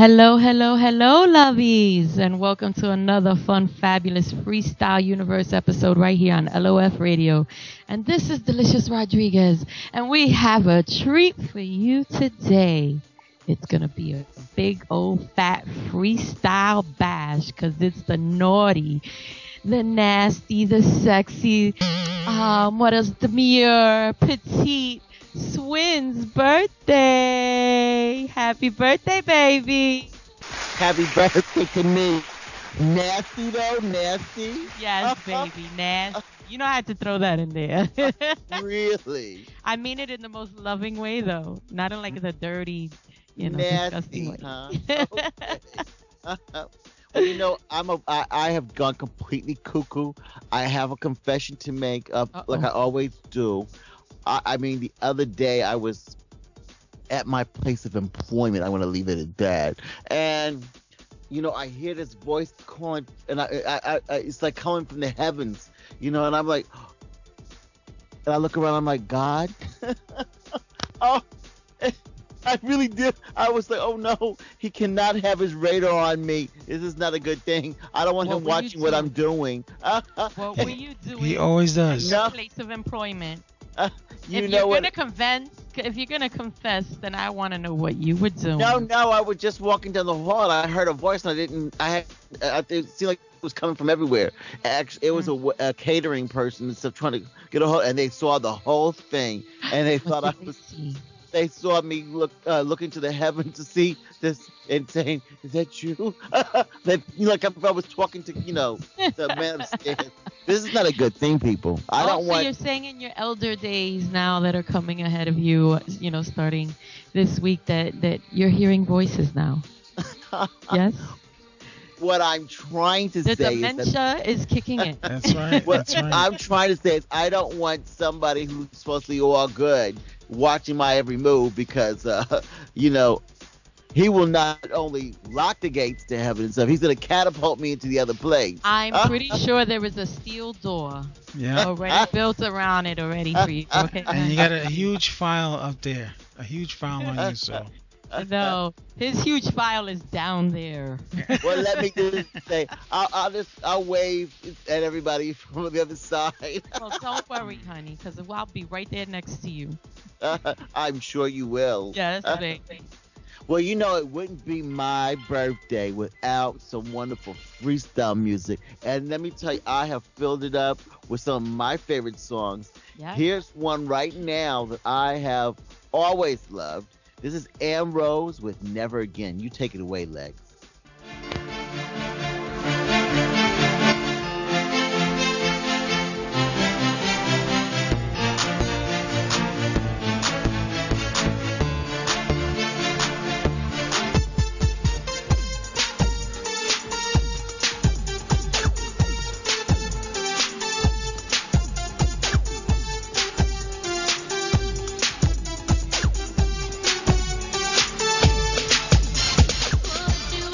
Hello, hello, hello, lovies, and welcome to another fun, fabulous Freestyle Universe episode right here on LOF Radio. And this is Delicious Rodriguez, and we have a treat for you today. It's going to be a big old fat freestyle bash because it's the naughty, the nasty, the sexy, what else, demure, petite, Swins' birthday. Happy birthday, baby. Happy birthday to me. Nasty though, nasty. Yes, baby, nasty. You know I had to throw that in there. Really? I mean it in the most loving way, though. Not in like the dirty, disgusting Nasty, way. huh? Okay. Well, I have gone completely cuckoo. I have a confession to make, like I always do. I mean, the other day I was at my place of employment. I want to leave it at that. And, I hear this voice calling, and I it's like coming from the heavens, and I'm like, and I look around, I'm like, God? Oh, I really did. I was like, oh no, he cannot have his radar on me. This is not a good thing. I don't want him watching what I'm doing. What were you doing? He always does. At your place of employment. If you're gonna confess, then I want to know what you were doing. No, I was just walking down the hall and I heard a voice and it seemed like it was coming from everywhere. Actually, it was a catering person and stuff trying to get a hold, and they saw the whole thing and they thought they saw me looking to the heavens to see this and saying, "Is that you?" Like I was talking to the man upstairs. This is not a good thing, people. I don't want. You're saying in your elder days now that are coming ahead of you, starting this week, that you're hearing voices now. Yes. What I'm trying to the say dementia is kicking in. That's right. What I'm trying to say is I don't want somebody who's supposed to be all good watching my every move because, he will not only lock the gates to heaven and stuff, he's going to catapult me into the other place. I'm pretty sure there is a steel door already built around it already for you. Okay. And you got a huge file up there. A huge file on you, so. No, his huge file is down there. Well, let me just say, I'll wave at everybody from the other side. Well, don't worry, honey, because I'll be right there next to you. I'm sure you will. Yes, baby. Well, it wouldn't be my birthday without some wonderful freestyle music. And let me tell you, I have filled it up with some of my favorite songs. Yep. Here's one right now that I have always loved. This is Ambrose with Never Again. You take it away, Legs. You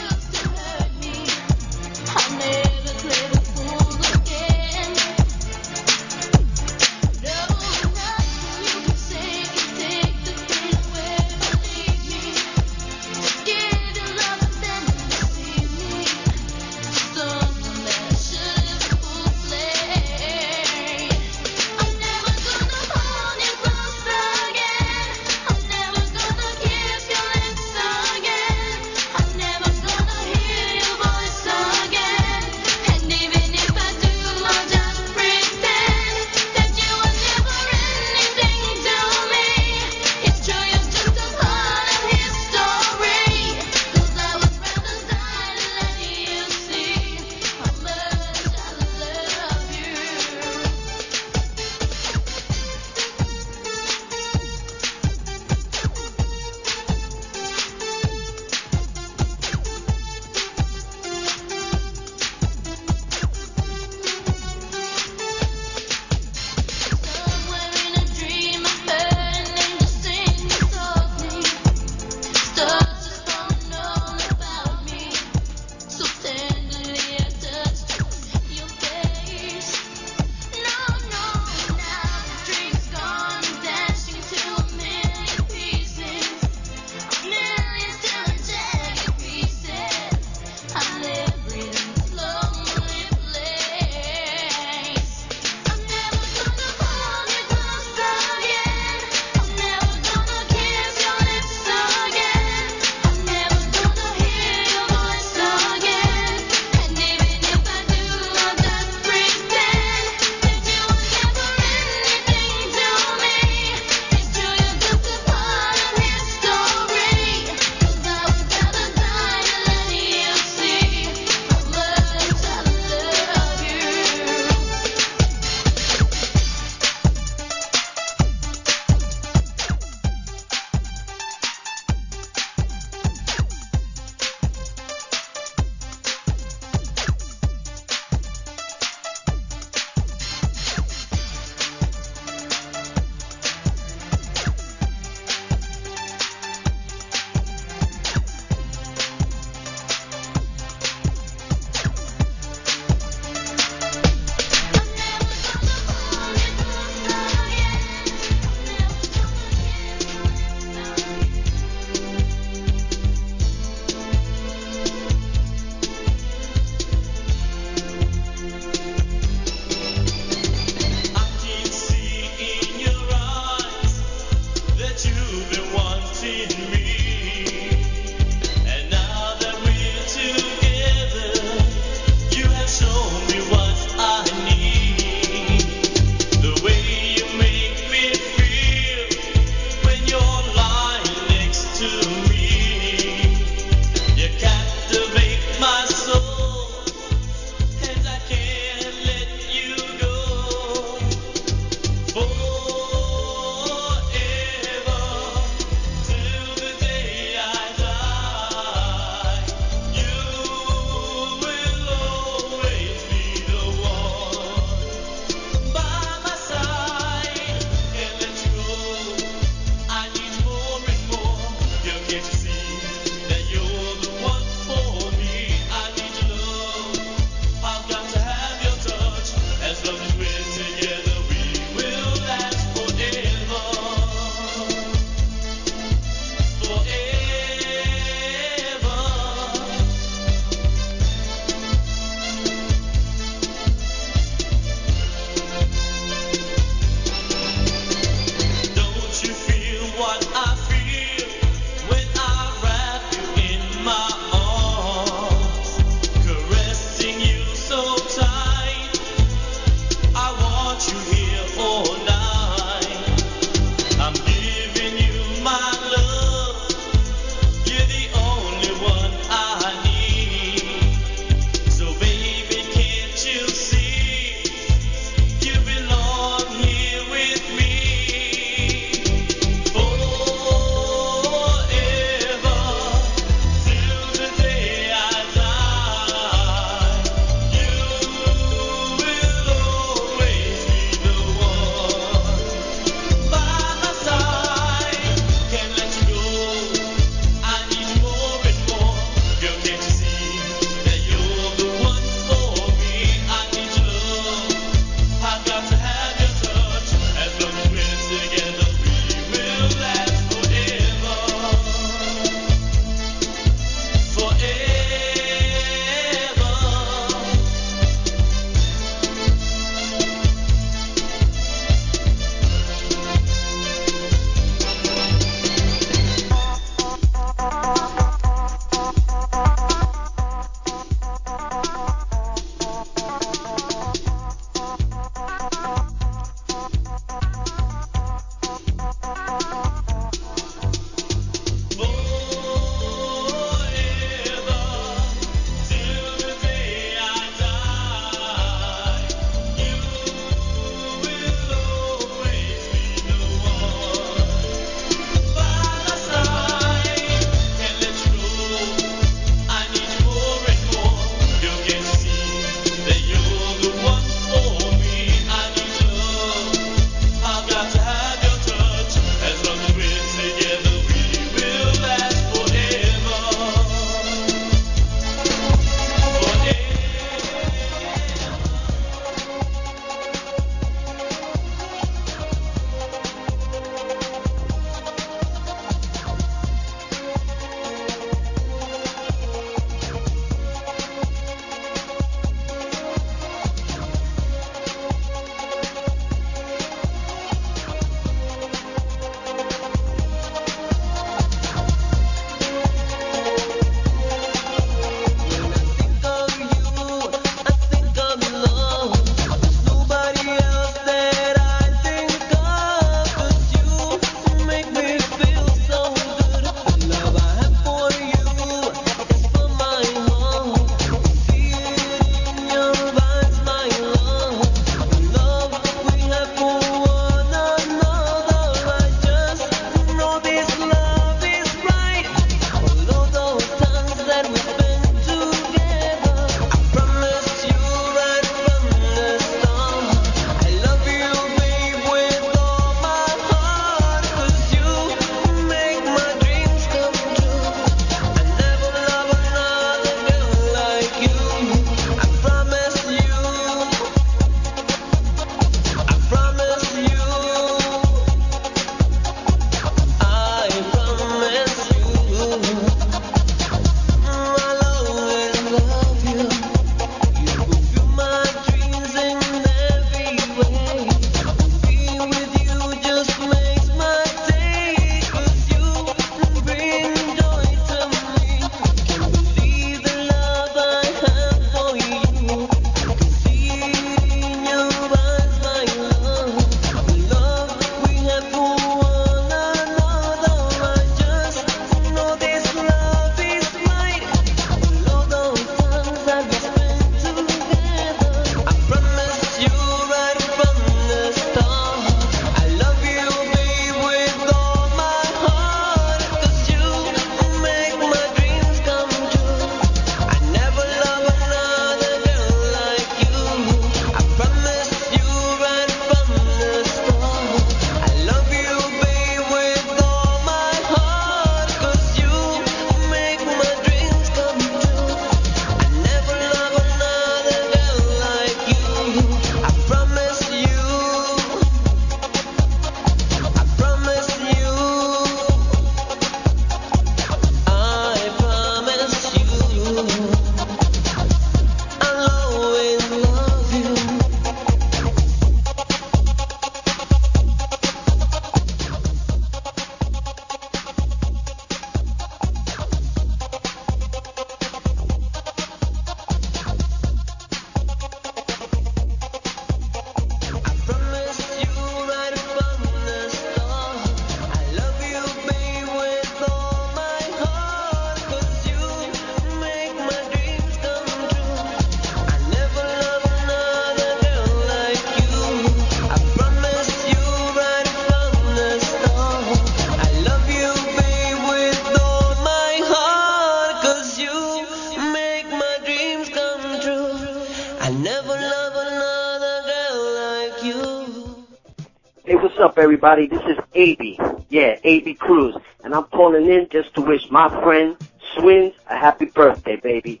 what's up, everybody? This is AB. Yeah, AB Cruz. And I'm calling in just to wish my friend Swins a happy birthday, baby.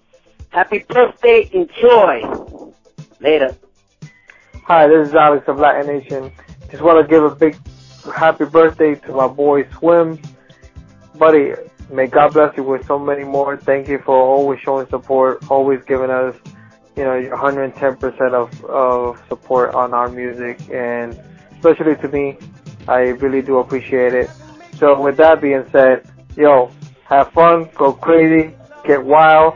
Happy birthday. Enjoy. Later. Hi, this is Alex of Latin Nation. Just want to give a big happy birthday to my boy Swim. Buddy, may God bless you with so many more. Thank you for always showing support, always giving us, your 110% of support on our music, and especially to me, I really do appreciate it. So with that being said, have fun, go crazy, get wild,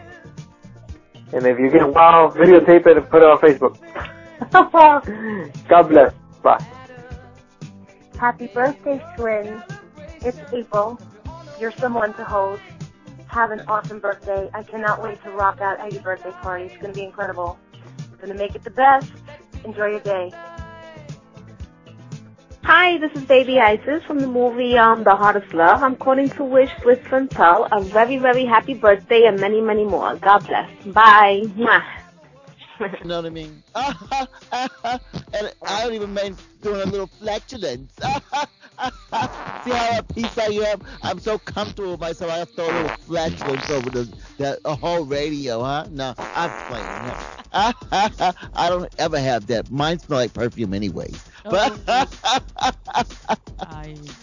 and if you get wild, videotape it and put it on Facebook. God bless. Bye. Happy birthday, Swins. It's April. You're someone to hold. Have an awesome birthday. I cannot wait to rock out at your birthday party. It's going to be incredible. You're going to make it the best. Enjoy your day. Hi, this is Baby Isis from the movie The Hardest Love. I'm calling to wish Swiss Chantal a very, very happy birthday and many, many more. God bless. Bye. Mwah. You know what I mean? And I don't even mind doing a little flatulence. See how at peace I am? I'm so comfortable with myself. I have to throw a little flatulence over the whole radio, huh? No, I'm playing. I don't ever have that. Mine smell like perfume anyways. But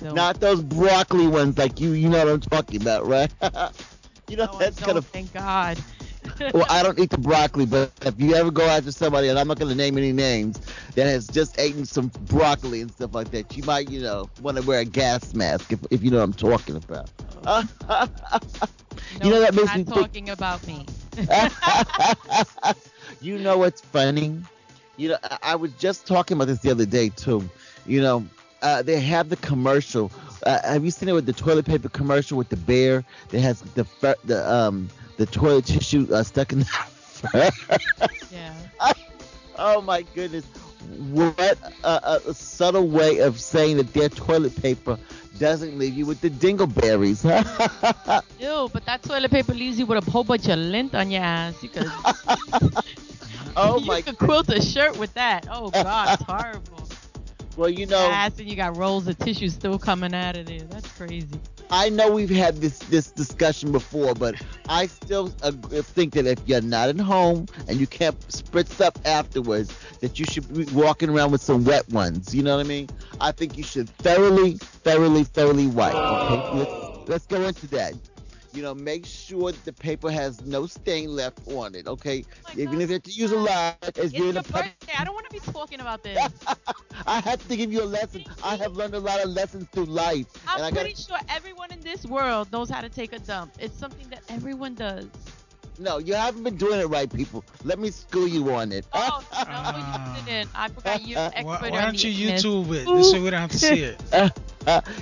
not those broccoli ones like you know what I'm talking about, right? That's kind of. Thank God. Well, I don't eat the broccoli, but if you ever go after somebody, and I'm not going to name any names, that has just eaten some broccoli and stuff like that, you might, want to wear a gas mask if you know what I'm talking about. That makes me talking about me. You know what's funny? I was just talking about this the other day too. They have the commercial. Have you seen it with the toilet paper commercial with the bear that has the toilet tissue stuck in the Yeah. Oh my goodness. What a subtle way of saying that their toilet paper doesn't leave you with the dingleberries. Ew, but that toilet paper leaves you with a whole bunch of lint on your ass. You could, could quilt a shirt with that. Oh God, it's horrible. Well, ass and you got rolls of tissue still coming out of there. That's crazy. I know we've had this discussion before, but I still think that if you're not at home and you can't spritz up afterwards, that you should be walking around with some wet ones. You know what I mean? I think you should thoroughly wipe. Okay, let's go into that. Make sure that the paper has no stain left on it. Okay, even if you have to use a lot, it's your birthday. I don't want to be talking about this. I have to give you a lesson. I have learned a lot of lessons through life. I'm pretty sure everyone in this world knows how to take a dump. It's something that everyone does. No, you haven't been doing it right, people. Let me school you on it. Oh, no, you didn't. I forgot you're an expert on the anus. Why don't you YouTube it? This way we don't have to see it.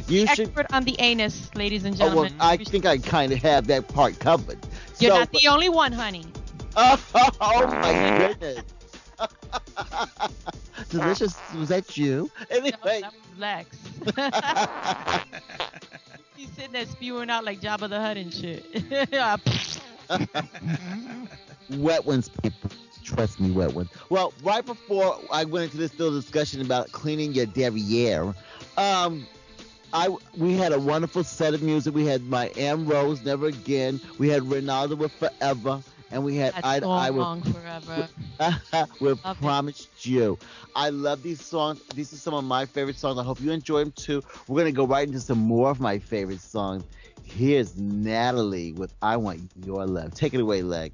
You expert on the anus, ladies and gentlemen. I think I kind of have that part covered. You're not the only one, honey. Oh my goodness. Delicious. Was that you? Anyway. No, that was Lex. He's sitting there spewing out like Jabba the Hutt and shit. Wet ones, people. Trust me, wet ones. Well, right before I went into this little discussion about cleaning your derriere, we had a wonderful set of music. We had My Am Rose, Never Again. We had Ronaldo with Forever. And we had I Will Forever. with Promised You. I love these songs. These are some of my favorite songs. I hope you enjoy them too. We're going to go right into some more of my favorite songs. Here's Natalie with I Want Your Love. Take it away, Leg.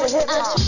hip hop.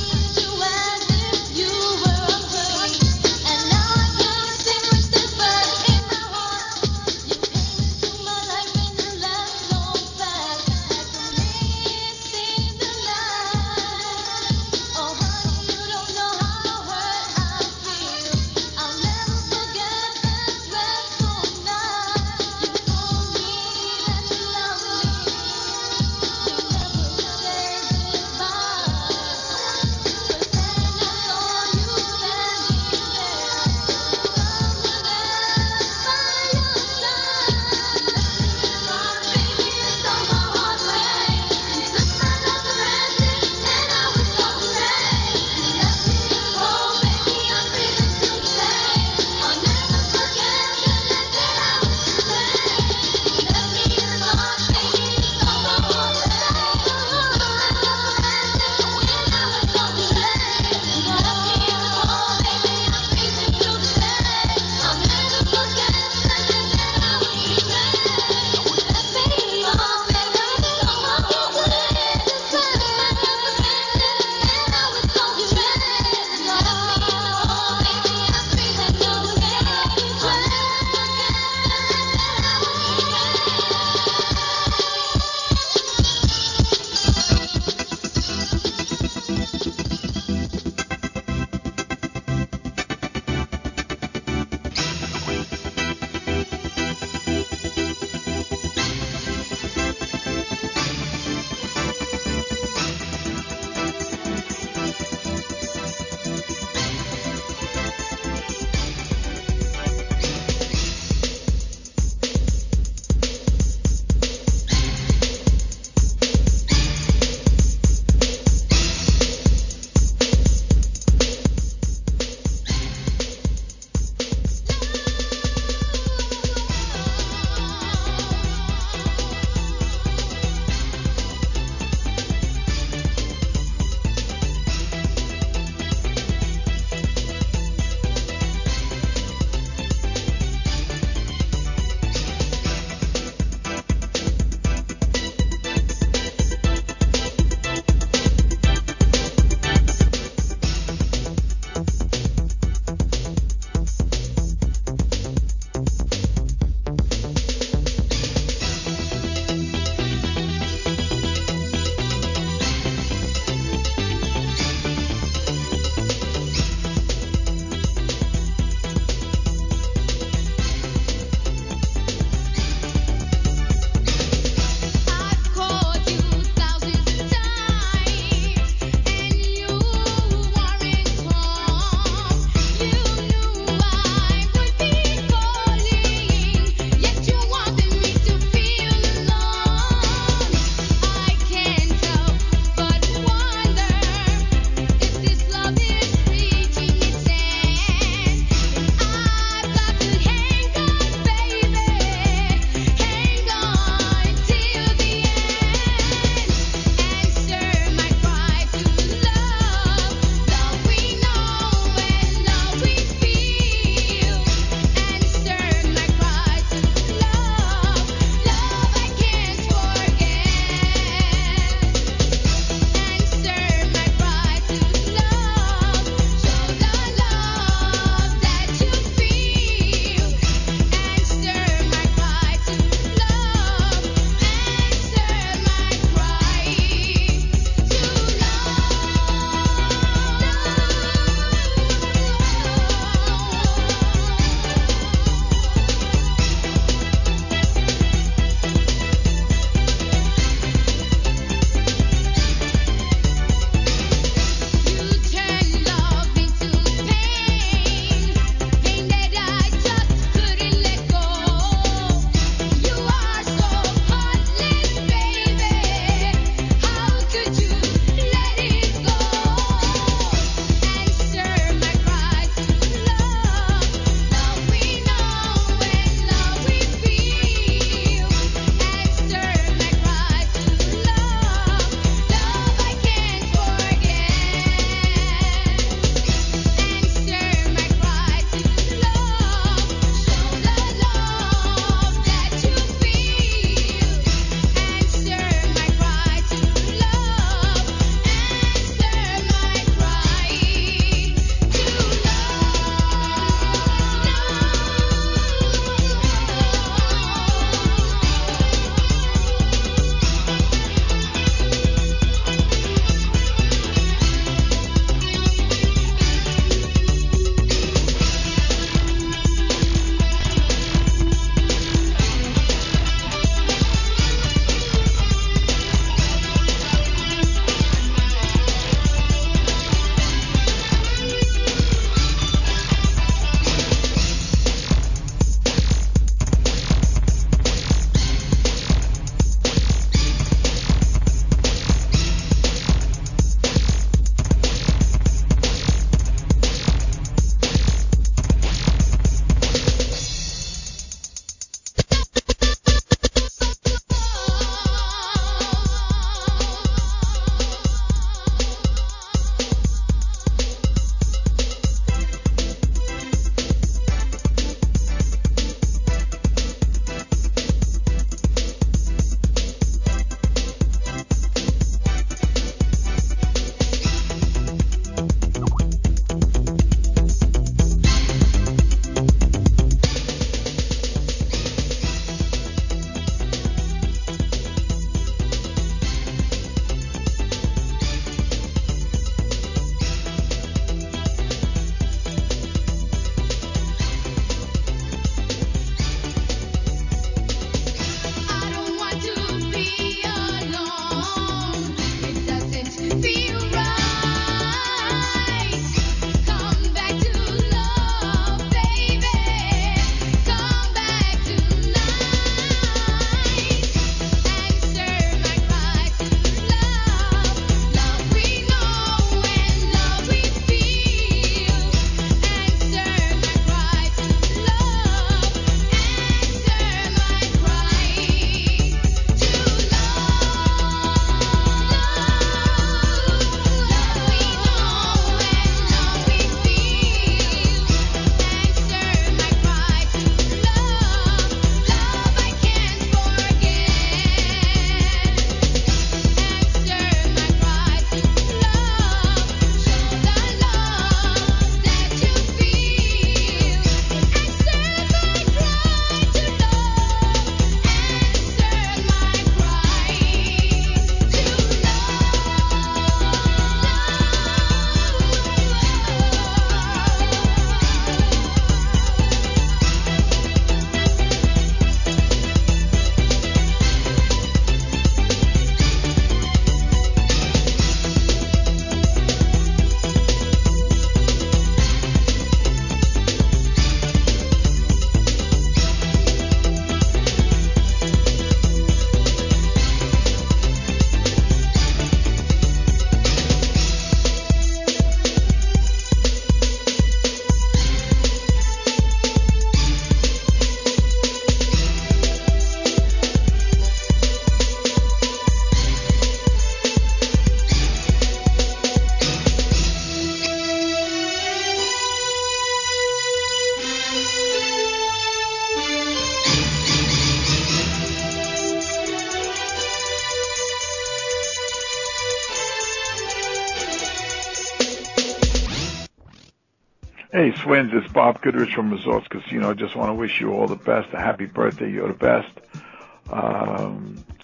Hey, Swins, it's Bob Goodrich from Resorts Casino. I just want to wish you all the best. A happy birthday. You're the best.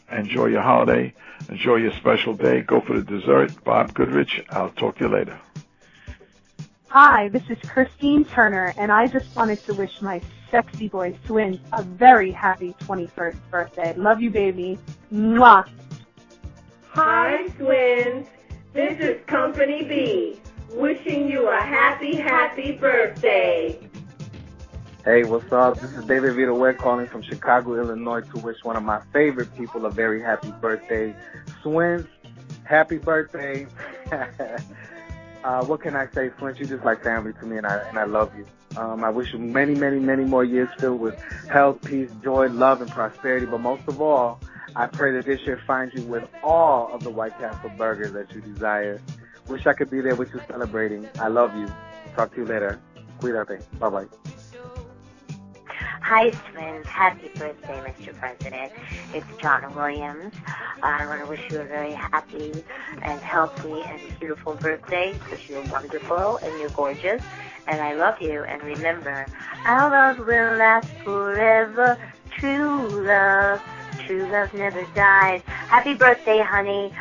Enjoy your holiday. Enjoy your special day. Go for the dessert. Bob Goodrich. I'll talk to you later. Hi, this is Christine Turner, and I just wanted to wish my sexy boy Swins a very happy 21st birthday. Love you, baby. Mwah. Hi, Swins. This is Company B, wishing you a happy, happy birthday. Hey, what's up? This is David Vidawe calling from Chicago, Illinois to wish one of my favorite people a very happy birthday. Swins, happy birthday. What can I say, Swins? You're just like family to me, and I love you. I wish you many, many, many more years filled with health, peace, joy, love, and prosperity. But most of all, I pray that this year finds you with all of the White Castle burgers that you desire. Wish I could be there with you celebrating. I love you. Talk to you later. Cuídate. Bye-bye. Hi, Swins. Happy birthday, Mr. President. It's John Williams. I want to wish you a very happy and healthy and beautiful birthday because you're wonderful and you're gorgeous. And I love you. And remember, our love will last forever. True love never dies. Happy birthday, honey.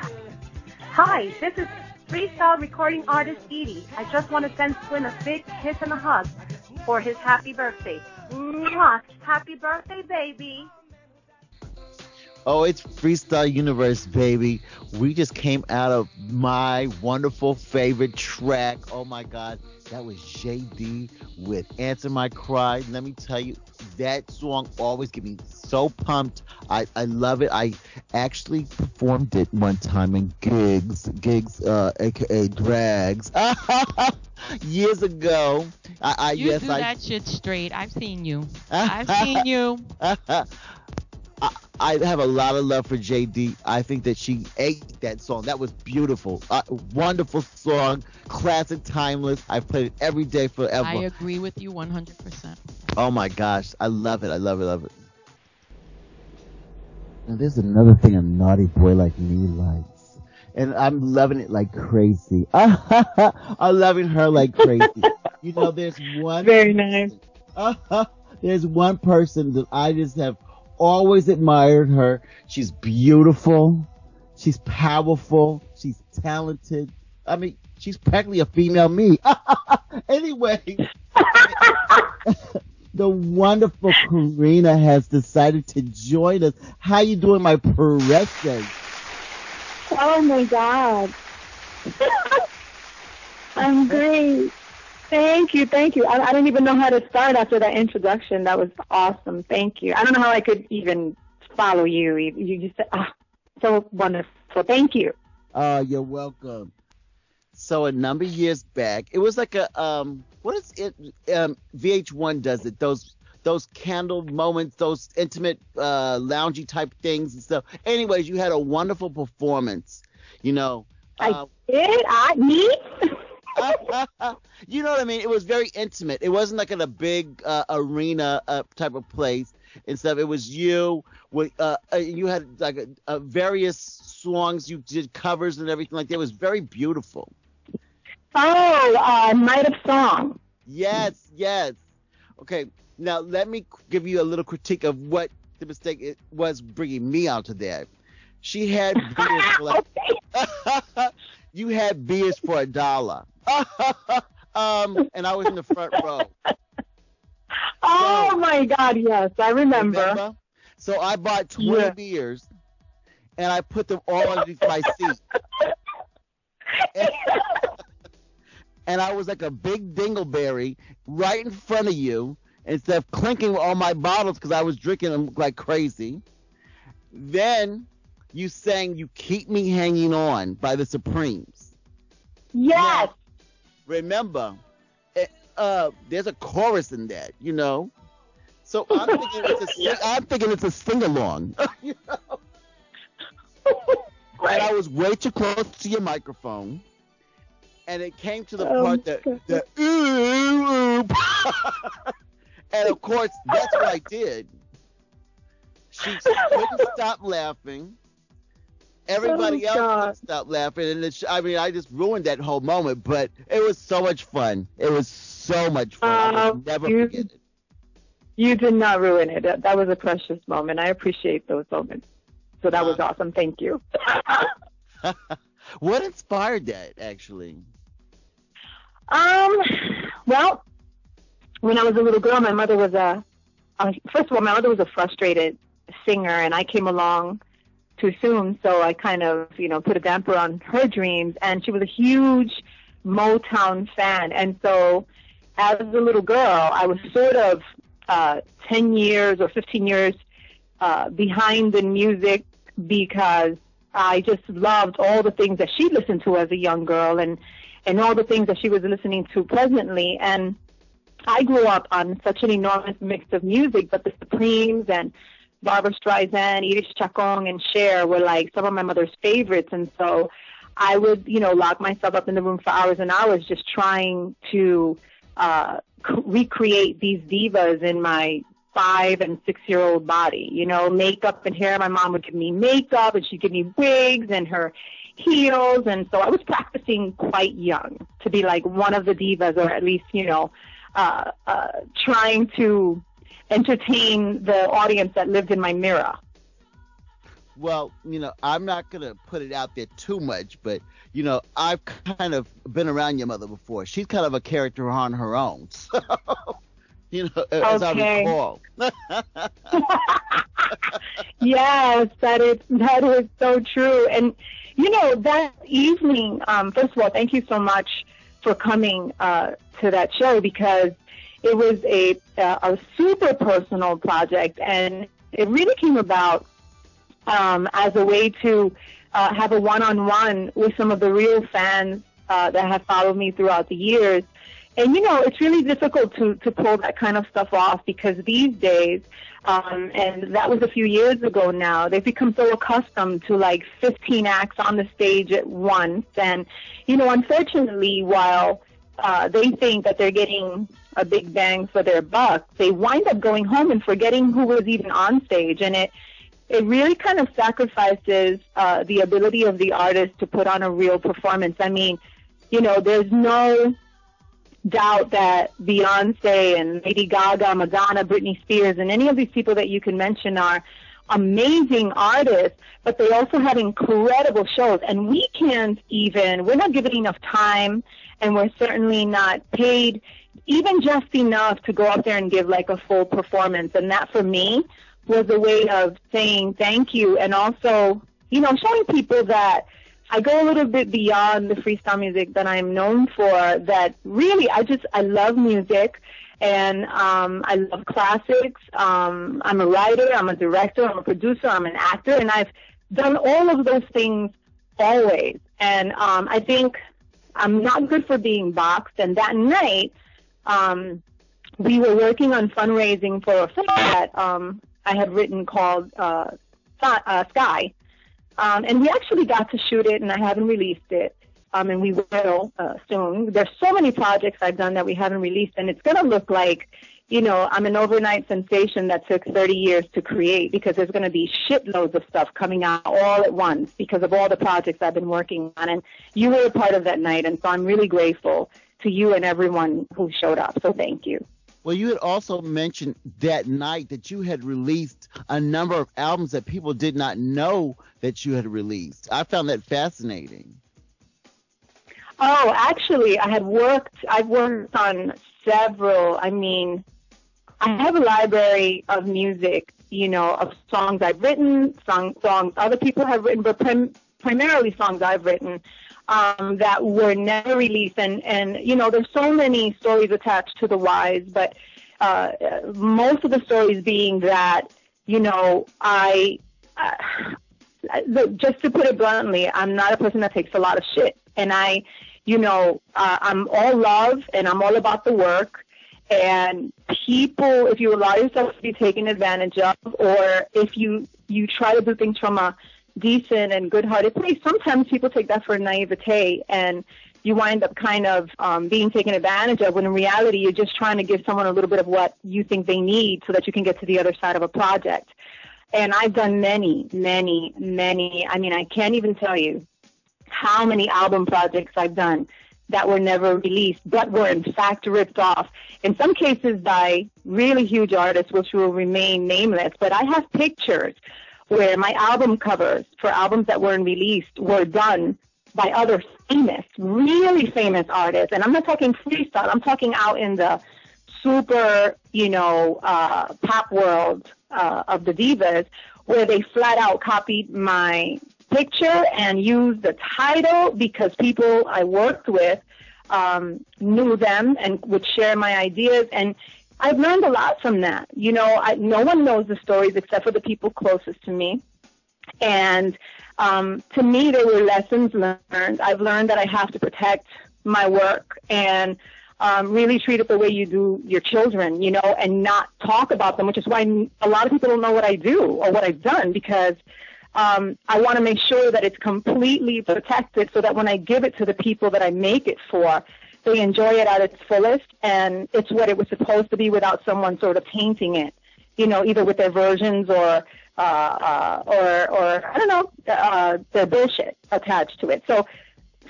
Hi, this is Freestyle recording artist Edie. I just want to send Swin a big kiss and a hug for his happy birthday. Mwah. Happy birthday, baby. Oh, it's Freestyle Universe, baby. We just came out of my wonderful favorite track. Oh, my God. That was JD with Answer My Cry. Let me tell you, that song always gets me so pumped. I love it. I actually performed it one time in gigs, a.k.a. drags, years ago. You do that shit straight. I've seen you. I've seen you. I have a lot of love for JD. I think that she ate that song. That was beautiful. Wonderful song. Classic, timeless. I played it every day forever. I agree with you 100%. Oh, my gosh. I love it. I love it. Now, there's another thing a naughty boy like me likes. And I'm loving it like crazy. I'm loving her like crazy. You know, there's one... Very nice. There's one person that I just have always admired her. She's beautiful. She's powerful. She's talented. I mean, she's practically a female me. Anyway, the wonderful Corina has decided to join us. How you doing, my precious? Oh, my God. I'm great. Thank you. I don't even know how to start after that introduction. That was awesome. Thank you. I don't know how I could even follow you. You just said, so wonderful. Thank you. You're welcome. So a number of years back, it was like a, what is it? VH1 does it. Those candle moments, those intimate, loungy type things and stuff. Anyways, you had a wonderful performance, you know. I did? Me? You know what I mean? It was very intimate. It wasn't like in a big arena type of place and stuff. It was you with you had like various songs. You did covers and everything like that. It was very beautiful. Oh, Night of Song. Yes. Okay, now let me give you a little critique of what the mistake it was bringing me out to that. She had beers for like, you had beers for $1. And I was in the front row. Oh, my God, yes, I remember. So I bought 20 beers, and I put them all underneath my seat. And I was like a big dingleberry right in front of you, instead of clinking with all my bottles because I was drinking them like crazy. Then you sang You Keep Me Hanging On by the Supremes. Yes. Now, remember, there's a chorus in that, you know. So I'm thinking it's a sing-along. You know? And I was way too close to your microphone. And it came to the part that ooh. And of course, that's what I did. She couldn't stop laughing. Everybody else couldn't stop laughing. And I just ruined that whole moment. But it was so much fun. It was so much fun. I will never forget it. You did not ruin it. That was a precious moment. I appreciate those moments. So that was awesome. Thank you. What inspired that, actually? Well, when I was a little girl, my mother was first of all, my mother was a frustrated singer, and I came along too soon, so I kind of, put a damper on her dreams, and she was a huge Motown fan, and so as a little girl, I was sort of 10 years or 15 years behind in music because I just loved all the things that she listened to as a young girl and all the things that she was listening to presently. And I grew up on such an enormous mix of music, but the Supremes and Barbara Streisand, Edith Chacon, and Cher were like some of my mother's favorites. And so I would, lock myself up in the room for hours and hours just trying to recreate these divas in my 5 and 6 year old body, makeup and hair. My mom would give me makeup and she'd give me wigs and her heels. And so I was practicing quite young to be like one of the divas, or at least, trying to entertain the audience that lived in my mirror. Well, I'm not going to put it out there too much, but, I've kind of been around your mother before. She's kind of a character on her own. So, as I recall. Yes, that is so true. And, that evening, first of all, thank you so much for coming to that show, because it was a super personal project, and it really came about as a way to have a one-on-one with some of the real fans that have followed me throughout the years. And, it's really difficult to pull that kind of stuff off, because these days, and that was a few years ago now, they've become so accustomed to like 15 acts on the stage at once. And, unfortunately, while they think that they're getting a big bang for their buck, they wind up going home and forgetting who was even on stage. And it really kind of sacrifices the ability of the artist to put on a real performance. I mean, there's no doubt that Beyonce and Lady Gaga, Madonna, Britney Spears, and any of these people that you can mention are amazing artists, but they also have incredible shows. And we're not given enough time, and we're certainly not paid even just enough to go out there and give like a full performance. And that for me was a way of saying thank you, and also, showing people that I go a little bit beyond the freestyle music that I'm known for, that really I love music, and I love classics. I'm a writer, I'm a director, I'm a producer, I'm an actor, and I've done all of those things always. And I think I'm not good for being boxed. And that night, we were working on fundraising for a film that I had written called Sky. And we actually got to shoot it, and I haven't released it. And we will soon. There's so many projects I've done that we haven't released, and it's going to look like, I'm an overnight sensation that took 30 years to create, because there's going to be shitloads of stuff coming out all at once because of all the projects I've been working on. And you were a part of that night, and so I'm really grateful to you and everyone who showed up. So thank you. Well, you had also mentioned that night that you had released a number of albums that people did not know that you had released. I found that fascinating. Oh, actually, I've worked on several. I mean, I have a library of music, of songs I've written, songs other people have written, but primarily songs I've written that were never released. And there's so many stories attached to the whys, but most of the stories being that, just to put it bluntly, I'm not a person that takes a lot of shit. And I'm all love, and I'm all about the work. And people, if you allow yourself to be taken advantage of, or if you try to do things from a decent and good-hearted place, sometimes people take that for naivete, and you wind up kind of being taken advantage of, when in reality you're just trying to give someone a little bit of what you think they need so that you can get to the other side of a project. And I've done many, I mean, I can't even tell you how many album projects I've done that were never released, but were in fact ripped off. In some cases by really huge artists, which will remain nameless. But I have pictures where my album covers for albums that weren't released were done by other famous, really famous artists. And I'm not talking freestyle. I'm talking out in the super, pop world of the divas, where they flat out copied my picture and used the title because people I worked with knew them and would share my ideas. And I've learned a lot from that. No one knows the stories except for the people closest to me. And to me, they were lessons learned. I've learned that I have to protect my work and really treat it the way you do your children, and not talk about them, which is why a lot of people don't know what I do or what I've done, because I want to make sure that it's completely protected so that when I give it to the people that I make it for, they enjoy it at its fullest and it's what it was supposed to be without someone sort of tainting it, either with their versions or I don't know, their bullshit attached to it. So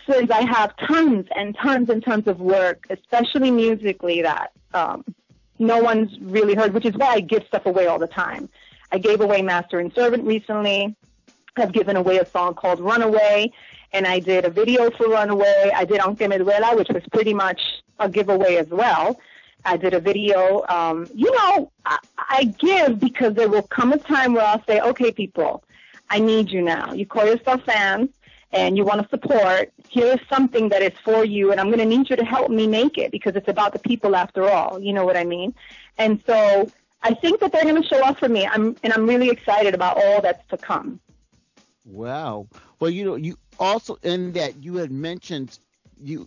since I have tons and tons and tons of work, especially musically, that no one's really heard, which is why I give stuff away all the time. I gave away Master and Servant recently. I've given away a song called Runaway, and I did a video for Runaway. I did Aunque Me Duela, which was pretty much a giveaway as well. I did a video. I give because there will come a time where I'll say, okay, people, I need you now. You call yourself fans and you want to support. Here is something that is for you, and I'm going to need you to help me make it because it's about the people after all. You know what I mean? And so I think that they're going to show up for me, I'm really excited about all that's to come. Wow. Well, you also, in that you had mentioned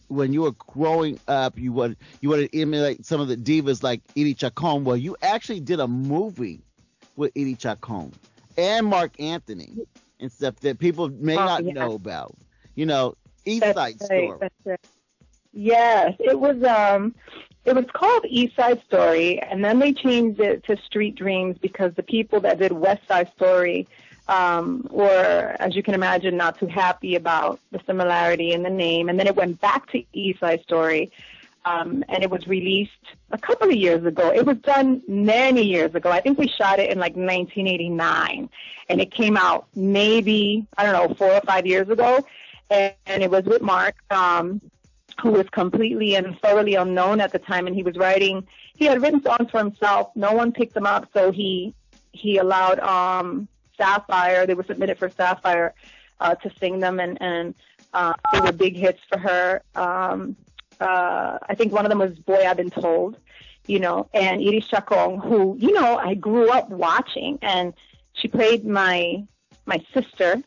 when you were growing up, you wanted to emulate some of the divas like Edie Chacon. Well, you actually did a movie with Edie Chacon and Mark Anthony and stuff that people may not know about. East Side Story. That's right. Yes, it was called East Side Story, and then they changed it to Street Dreams because the people that did West Side Story were, as you can imagine, not too happy about the similarity in the name. And then it went back to East Side Story, and it was released a couple of years ago. It was done many years ago. I think we shot it in like 1989, and it came out maybe, 4 or 5 years ago. And it was with Mark, who was completely and thoroughly unknown at the time, and he had written songs for himself. No one picked them up, so he allowed Sapphire, they were submitted for Sapphire to sing them, and they were big hits for her. I think one of them was Boy I've Been Told, and Edie Chacon, who, I grew up watching, and she played my sister.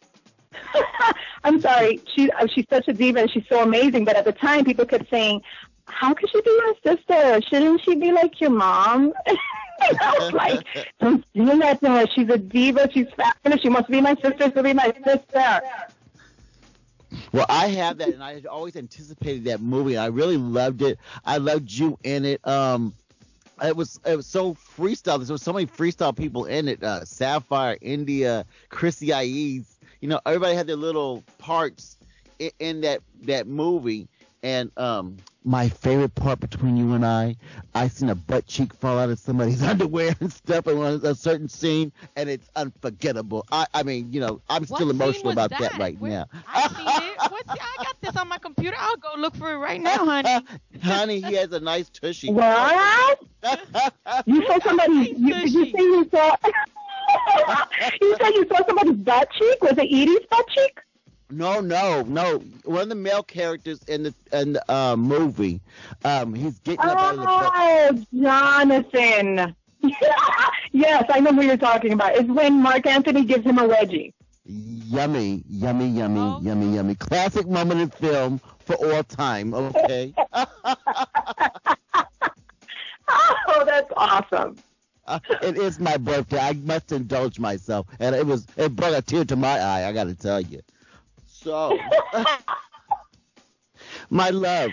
I'm sorry, she's such a diva and she's so amazing, but at the time people kept saying, how could she be your sister? Shouldn't she be like your mom? I was like, don't do that to her. She's a diva. She's fabulous. She must be my sister to be my sister. Well, I have that, and I had always anticipated that movie. I really loved it. I loved you in it. It was so freestyle. There were so many freestyle people in it. Sapphire, India, Chrissy Ies. Everybody had their little parts in that movie. And my favorite part between you and I seen a butt cheek fall out of somebody's underwear and stuff in a certain scene, and it's unforgettable. I'm still emotional about that right now. I seen it. I got this on my computer. I'll go look for it right now, honey. Honey, he has a nice tushy. What? You saw somebody? Did you say you saw? You said you saw somebody's butt cheek? Was it Edie's butt cheek? No. One of the male characters in the movie, he's getting up out of the boat. Oh, Jonathan. Yes, I know who you're talking about. It's when Mark Anthony gives him a wedgie. Yummy, yummy, yummy, yummy, yummy. Classic moment in film for all time, okay? Oh, that's awesome. It is my birthday. I must indulge myself. And it brought a tear to my eye, I got to tell you. So, my love,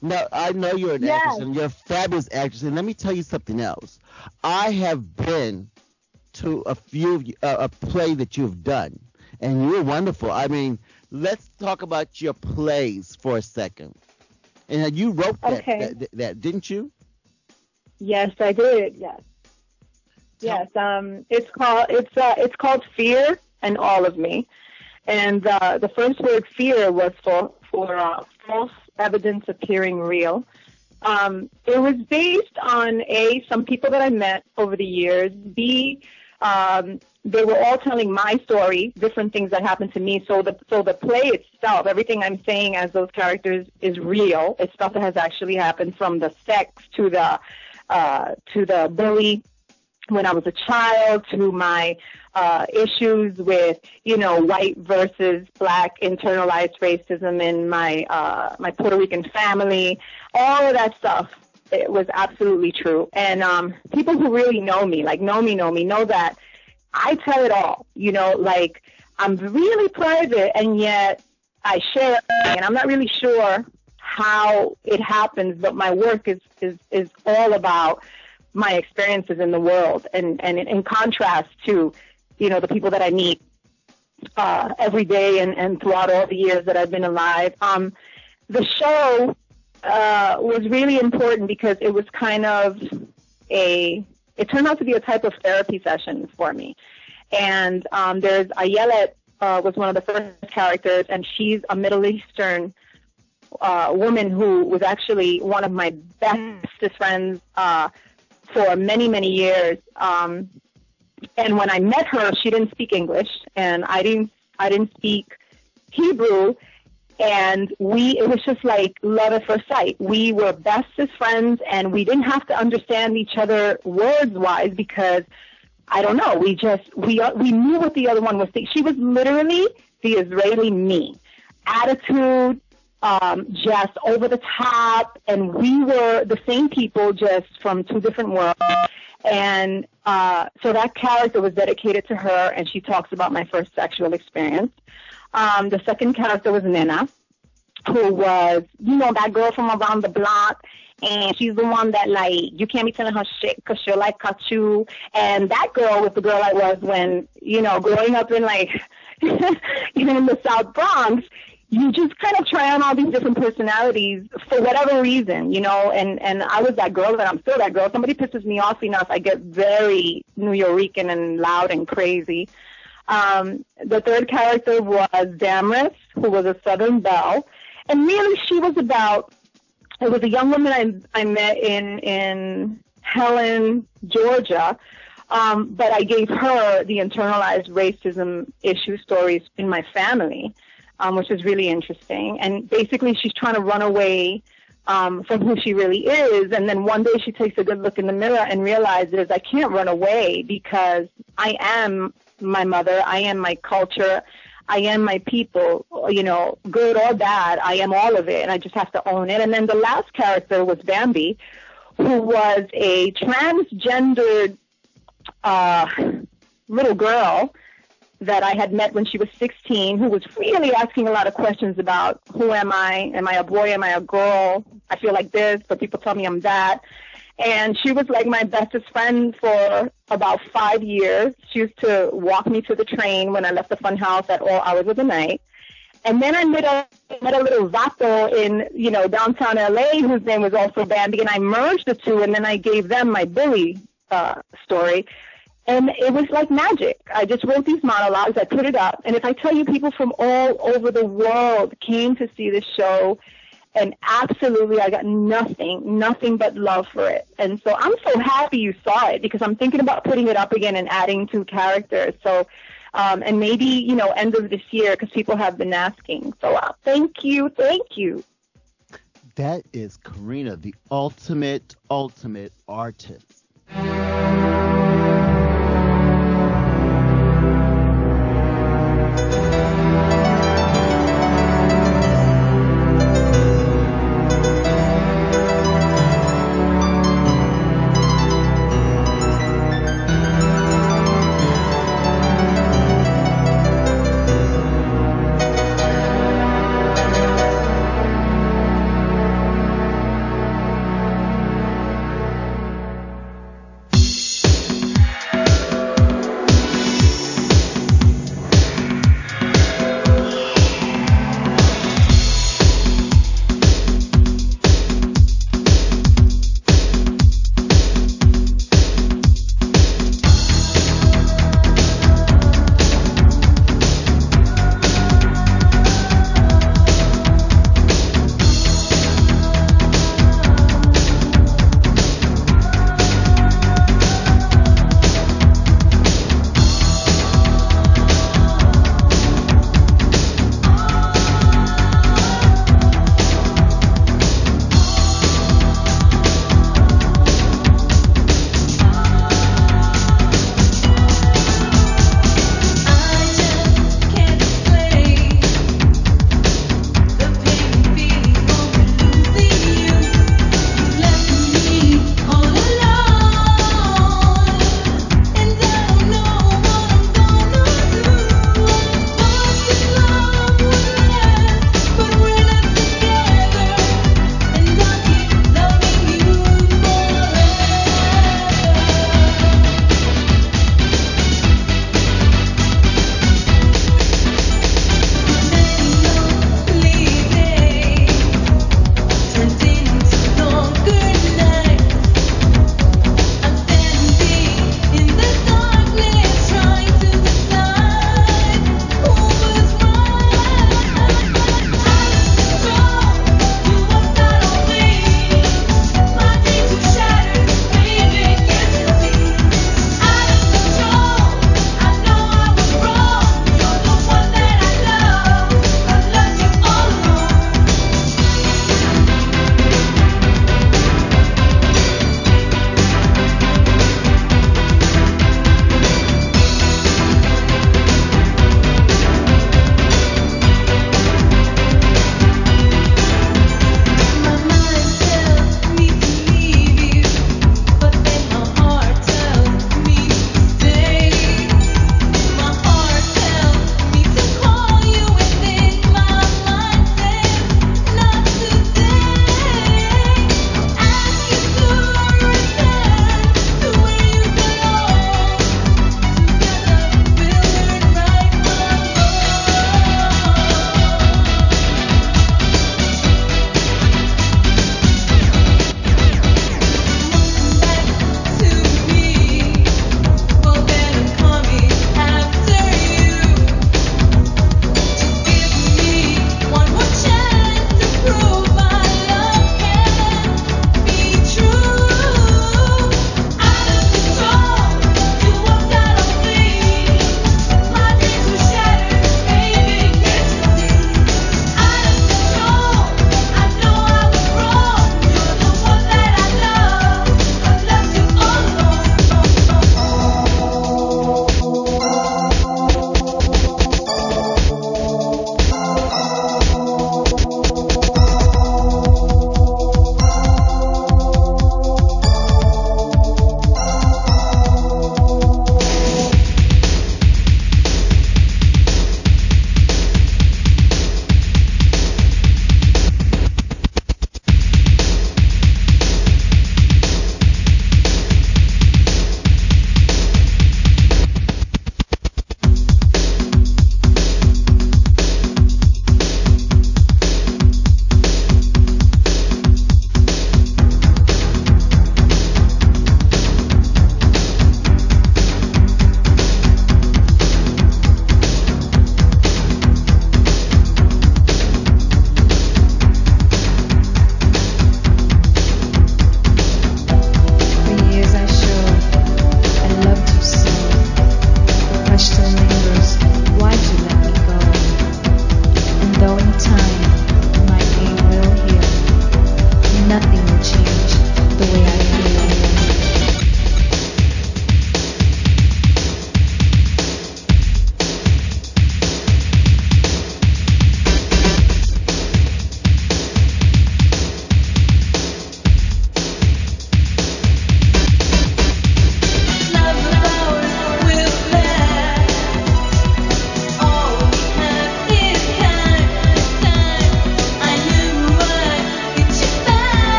now I know you're an actress, and you're a fabulous actress, and let me tell you something else. I have been to a play that you've done, and you were wonderful. I mean, let's talk about your plays for a second. And you wrote that, Okay. that, didn't you? Yes, I did. Yes. Yes. It's called Fear and All of Me. And the first word fear was for false evidence appearing real. It was based on some people that I met over the years. B, they were all telling my story, different things that happened to me. So the play itself, everything I'm saying as those characters is real. It's stuff that has actually happened, from the sex to the bully when I was a child, to my issues with, white versus black internalized racism in my Puerto Rican family. All of that stuff, it was absolutely true. And people who really know me, know that I tell it all. Like, I'm really private, and yet I share everything, and I'm not really sure how it happens, but my work is all about my experiences in the world, and in contrast to, the people that I meet every day and throughout all the years that I've been alive. The show was really important because it was kind of it turned out to be a type of therapy session for me. And there's Ayelet was one of the first characters, and she's a Middle Eastern woman who was actually one of my bestest friends for many, many years. And when I met her, she didn't speak English, and I didn't speak Hebrew. And it was just like love at first sight. We were bestest friends, and we didn't have to understand each other words-wise because, I don't know, we knew what the other one was saying. She was literally the Israeli me. Attitude, just over the top, and we were the same people, just from two different worlds. And so that character was dedicated to her, and she talks about my first sexual experience. The second character was Nina, who was, that girl from around the block, and she's the one that, like, you can't be telling her shit because she'll, like, cut you. And that girl was the girl I was when, growing up in, like, even in the South Bronx, you just kind of try on all these different personalities for whatever reason, and I was that girl, and I'm still that girl. Somebody pisses me off enough, I get very New Yorican and loud and crazy. The third character was Damaris, who was a Southern belle. And really, it was a young woman I met in Helen, Georgia. But I gave her the internalized racism issue stories in my family, which is really interesting. And basically, she's trying to run away from who she really is. And then one day she takes a good look in the mirror and realizes, I can't run away because I am my mother, I am my culture, I am my people, good or bad, I am all of it, and I just have to own it. And then the last character was Bambi, who was a transgendered little girl that I had met when she was 16, who was really asking a lot of questions about who am I? Am I a boy? Am I a girl? I feel like this, but people tell me I'm that. And she was like my bestest friend for about 5 years. She used to walk me to the train when I left the fun house at all hours of the night. And then I met a little vato in, downtown LA whose name was also Bambi, and I merged the two, and then I gave them my Billy story. And it was like magic. I just wrote these monologues, I put it up, and if I tell you, people from all over the world came to see this show, and absolutely I got nothing but love for it. And so I'm so happy you saw it, because I'm thinking about putting it up again and adding 2 characters. So, and maybe, end of this year, because people have been asking. So thank you. That is Corina, the ultimate artist.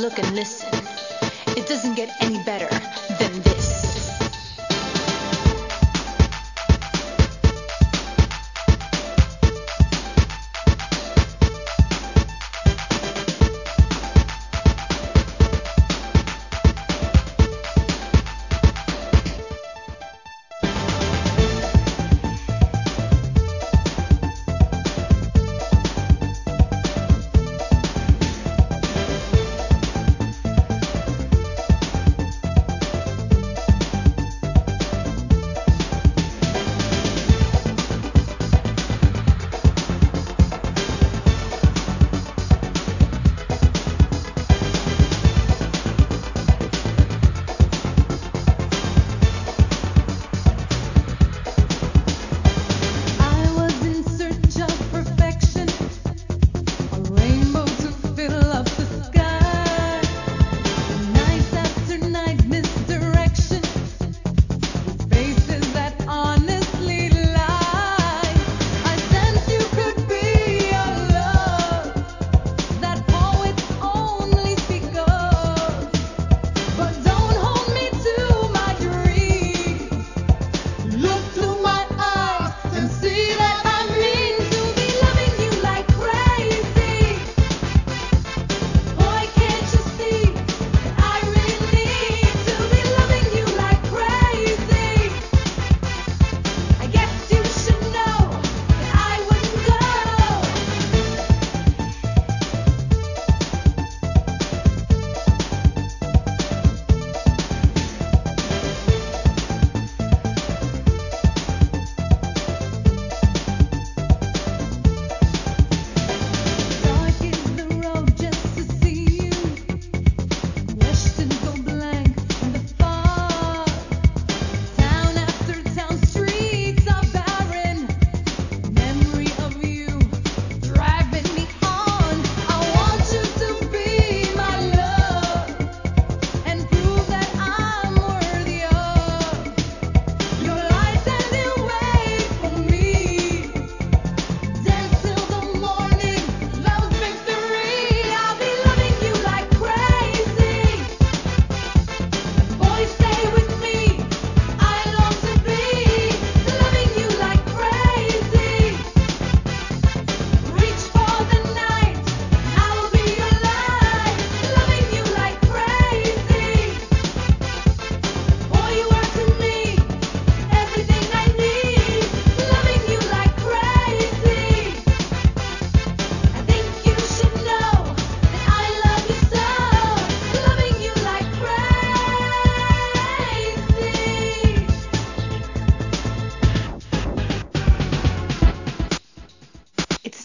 look and listen. It doesn't get any better than this.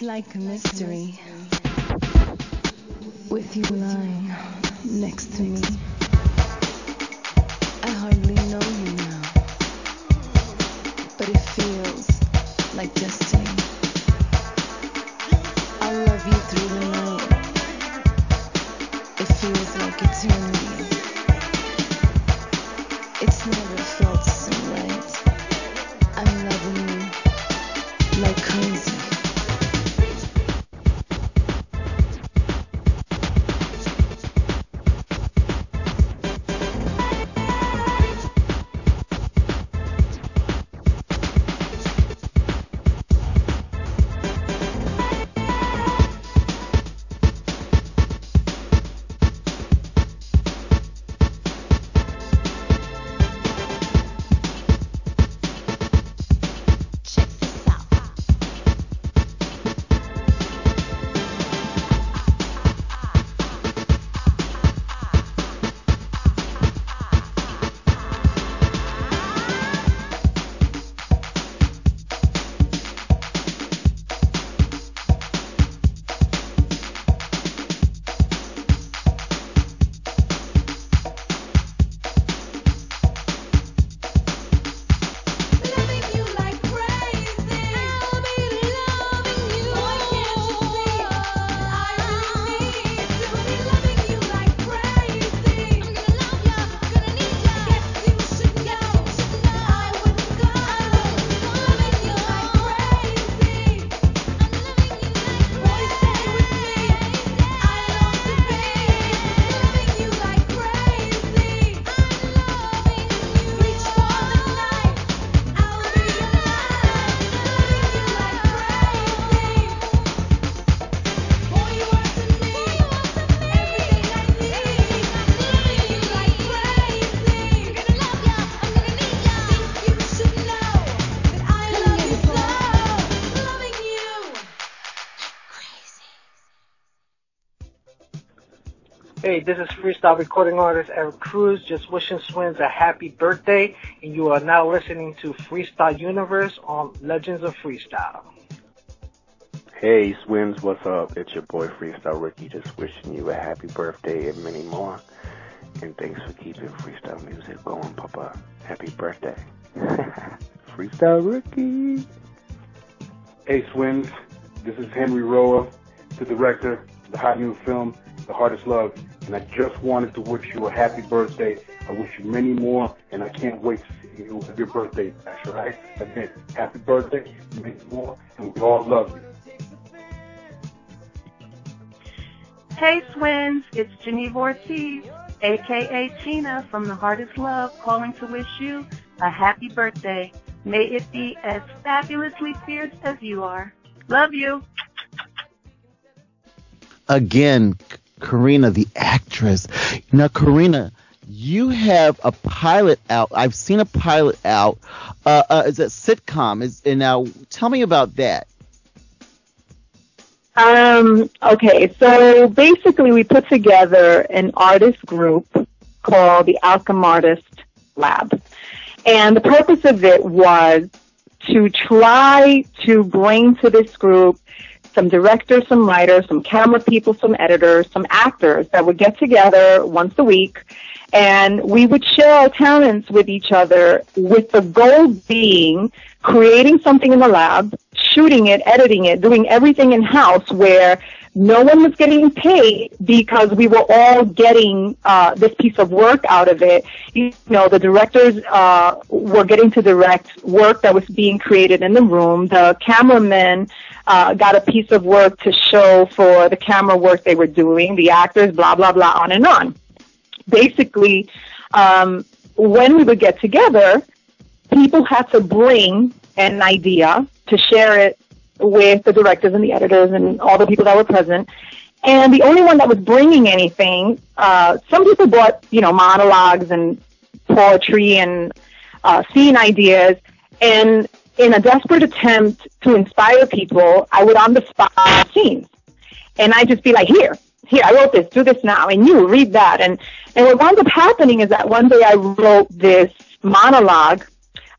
Like a mystery, with you lying next to me. I hardly know you now, but it feels like destiny. I'll love you through the night. It feels like eternity. It's never felt so right. I'm loving you like crazy. Hey, this is freestyle recording artist Eric Cruz, just wishing Swins a happy birthday, and you are now listening to Freestyle Universe on Legends of Freestyle. Hey, Swins, what's up? It's your boy Freestyle Ricky, just wishing you a happy birthday and many more. And thanks for keeping freestyle music going, Papa. Happy birthday. Freestyle Ricky. Hey, Swins, this is Henry Roa, the director of the hot new film, The Hardest Love, and I just wanted to wish you a happy birthday. I wish you many more, and I can't wait to see you have your birthday bash, all right? Again, happy birthday, many more, and we all love you. Hey, Swins, it's Geneva Ortiz, a.k.a. Tina from The Hardest Love, calling to wish you a happy birthday. May it be as fabulously fierce as you are. Love you. Again, Corina, the actress. Now, Corina, you have a pilot out. I've seen a pilot out. It's a sitcom. And now, tell me about that. Okay, so basically we put together an artist group called the Alchem Artist Lab. And the purpose of it was to try to bring to this group some directors, some writers, some camera people, some editors, some actors that would get together once a week, and we would share our talents with each other, with the goal being creating something in the lab, shooting it, editing it, doing everything in-house, where no one was getting paid because we were all getting this piece of work out of it. You know, the directors were getting to direct work that was being created in the room. The cameramen got a piece of work to show for the camera work they were doing. The actors, blah, blah, blah, on and on. Basically, when we would get together, people had to bring an idea to share it with the directors and the editors and all the people that were present. And the only one that was bringing anything, some people brought, monologues and poetry and scene ideas. And in a desperate attempt to inspire people, I would on the spot scenes. And I'd just be like, here, I wrote this, do this now, and you read that. And what wound up happening is that one day I wrote this monologue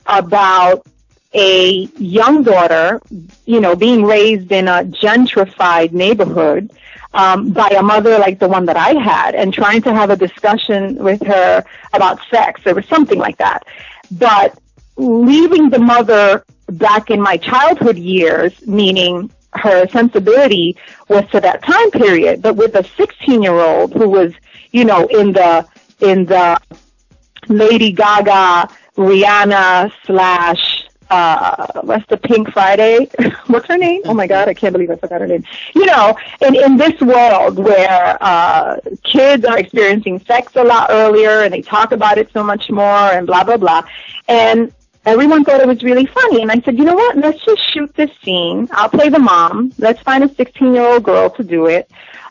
about a young daughter, being raised in a gentrified neighborhood by a mother like the one that I had, and trying to have a discussion with her about sex. There was something like that. But leaving the mother back in my childhood years, meaning her sensibility was to that time period, but with a 16-year-old who was, in the Lady Gaga, Rihanna / what's the Pink Friday? What's her name? Oh my God, I can't believe I forgot her name. In this world where kids are experiencing sex a lot earlier and they talk about it so much more and blah, blah, blah. And everyone thought it was really funny. And I said, you know what? Let's just shoot this scene. I'll play the mom. Let's find a 16-year-old girl to do it.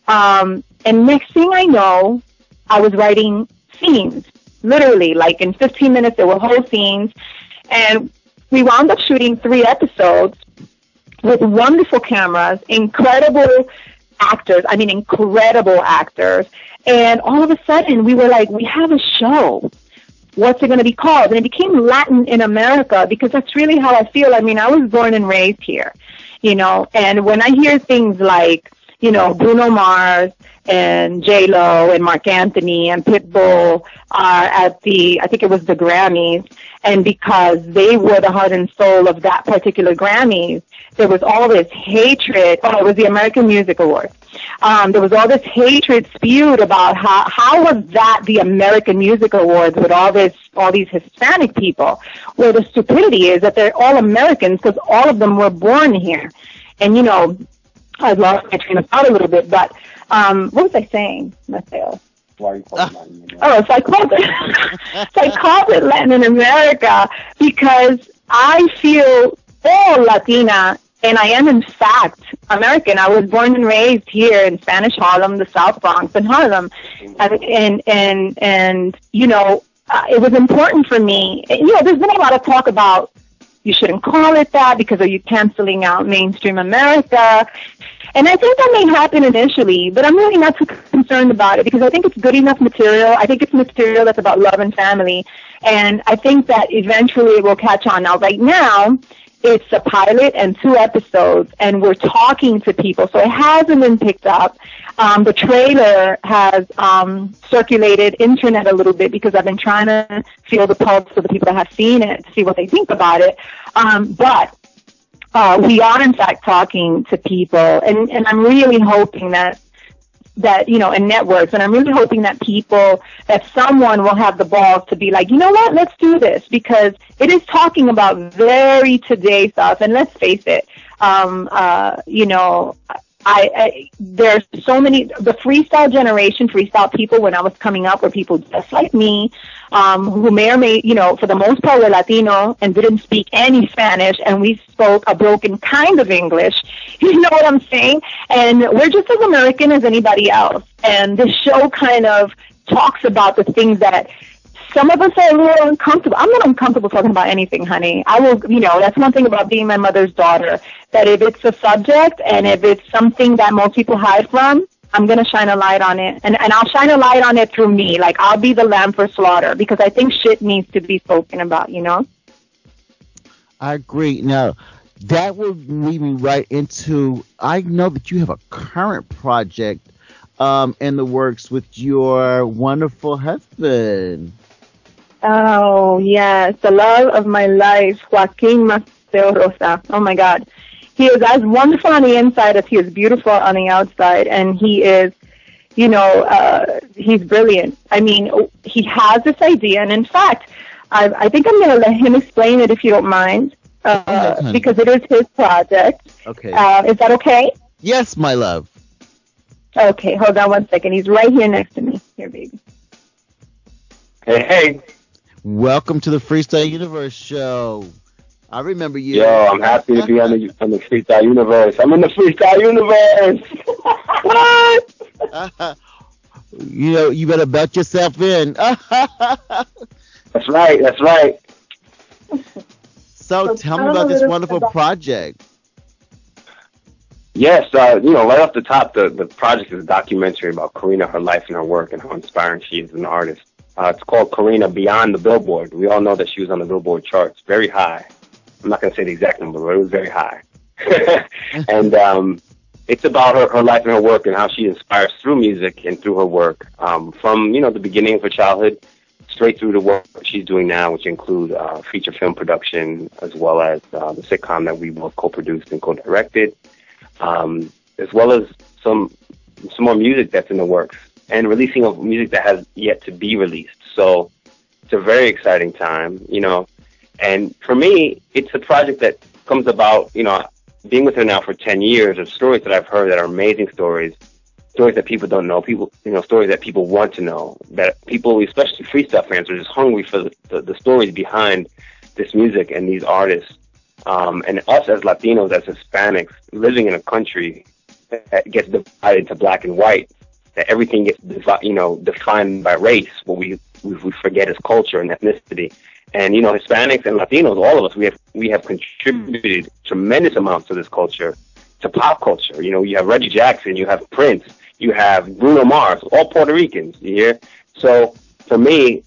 And next thing I know, I was writing scenes. Literally, like in 15 minutes, there were whole scenes. And we wound up shooting 3 episodes with wonderful cameras, incredible actors. And all of a sudden, we were like, we have a show. What's it going to be called? And it became Latin in America, because that's really how I feel. I was born and raised here, and when I hear things like, Bruno Mars and J-Lo and Mark Anthony and Pitbull at I think it was the Grammys, and because they were the heart and soul of that particular Grammys, there was all this hatred. Oh, it was the American Music Awards. There was all this hatred spewed about how was that the American Music Awards with all these Hispanic people? Well, the stupidity is that they're all Americans because all of them were born here. And, I've lost my train of thought a little bit, but what was I saying? Mateo? Why are you calling Latin America? Oh, so I called it Latin in America because I feel all Latina, and I am in fact American. I was born and raised here in Spanish Harlem, the South Bronx in Harlem, and it was important for me. There's been a lot of talk about you shouldn't call it that because are you canceling out mainstream America? And I think that may happen initially, but I'm really not too concerned about it because I think it's good enough material. I think it's material that's about love and family. And I think that eventually it will catch on. Now, right now, it's a pilot and 2 episodes, and we're talking to people. So it hasn't been picked up. The trailer has circulated internet a little bit because I've been trying to feel the pulse of the people that have seen it to see what they think about it. But we are, in fact, talking to people, and I'm really hoping that in networks, and I'm really hoping that someone will have the balls to be like, you know what, let's do this, because it is talking about very today stuff, and let's face it, there's so many, the freestyle generation, freestyle people when I was coming up were people just like me, who may or may, for the most part were Latino and didn't speak any Spanish, and we spoke a broken kind of English. You know what I'm saying? And we're just as American as anybody else. And this show kind of talks about the things that some of us are a little uncomfortable. I'm not uncomfortable talking about anything, honey. I will, that's one thing about being my mother's daughter, that if it's a subject and if it's something that most people hide from, I'm going to shine a light on it. And I'll shine a light on it through me. Like, I'll be the lamb for slaughter because I think shit needs to be spoken about, I agree. Now, that will lead me right into, I know that you have a current project in the works with your wonderful husband. Oh, yes, the love of my life, Joaquin Mateo Rosa. Oh, my God. He is as wonderful on the inside as he is beautiful on the outside, and he is, he's brilliant. I mean, he has this idea, and in fact, I think I'm going to let him explain it if you don't mind, because it is his project. Okay. Is that okay? Yes, my love. Okay, hold on one second. He's right here next to me. Here, baby. Hey. Welcome to the Freestyle Universe show. I remember you. Yo, I'm happy to be on the Freestyle Universe. I'm in the Freestyle Universe. What? You better belt yourself in. That's right. So tell me about this wonderful project. Yes, right off the top, the project is a documentary about Corina, her life and her work, and how inspiring she is as an artist. It's called Corina Beyond the Billboard. We all know that she was on the Billboard charts, very high. I'm not going to say the exact number, but it was very high. And it's about her life and her work and how she inspires through music and through her work, from, the beginning of her childhood straight through the work she's doing now, which include feature film production, as well as the sitcom that we both co-produced and co-directed, as well as some more music that's in the works, and releasing of music that has yet to be released. So it's a very exciting time, and for me, it's a project that comes about, being with her now for 10 years, of stories that I've heard that are amazing stories that people don't know, stories that people want to know, that people, especially freestyle fans, are just hungry for the stories behind this music and these artists. And us as Latinos, as Hispanics, living in a country that gets divided into black and white, that everything gets defined by race. What we forget is culture and ethnicity. And Hispanics and Latinos, all of us, we have contributed tremendous amounts to this culture, to pop culture. You have Reggie Jackson, you have Prince, you have Bruno Mars, all Puerto Ricans. You hear? So for me,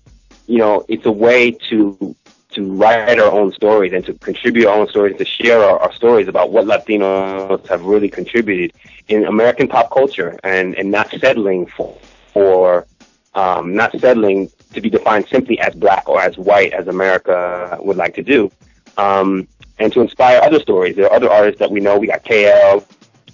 it's a way to write our own stories and to contribute our own stories, to share our stories about what Latinos have really contributed in American pop culture, and not settling not settling to be defined simply as black or as white, as America would like to do, and to inspire other stories. There are other artists that we know. We got KL,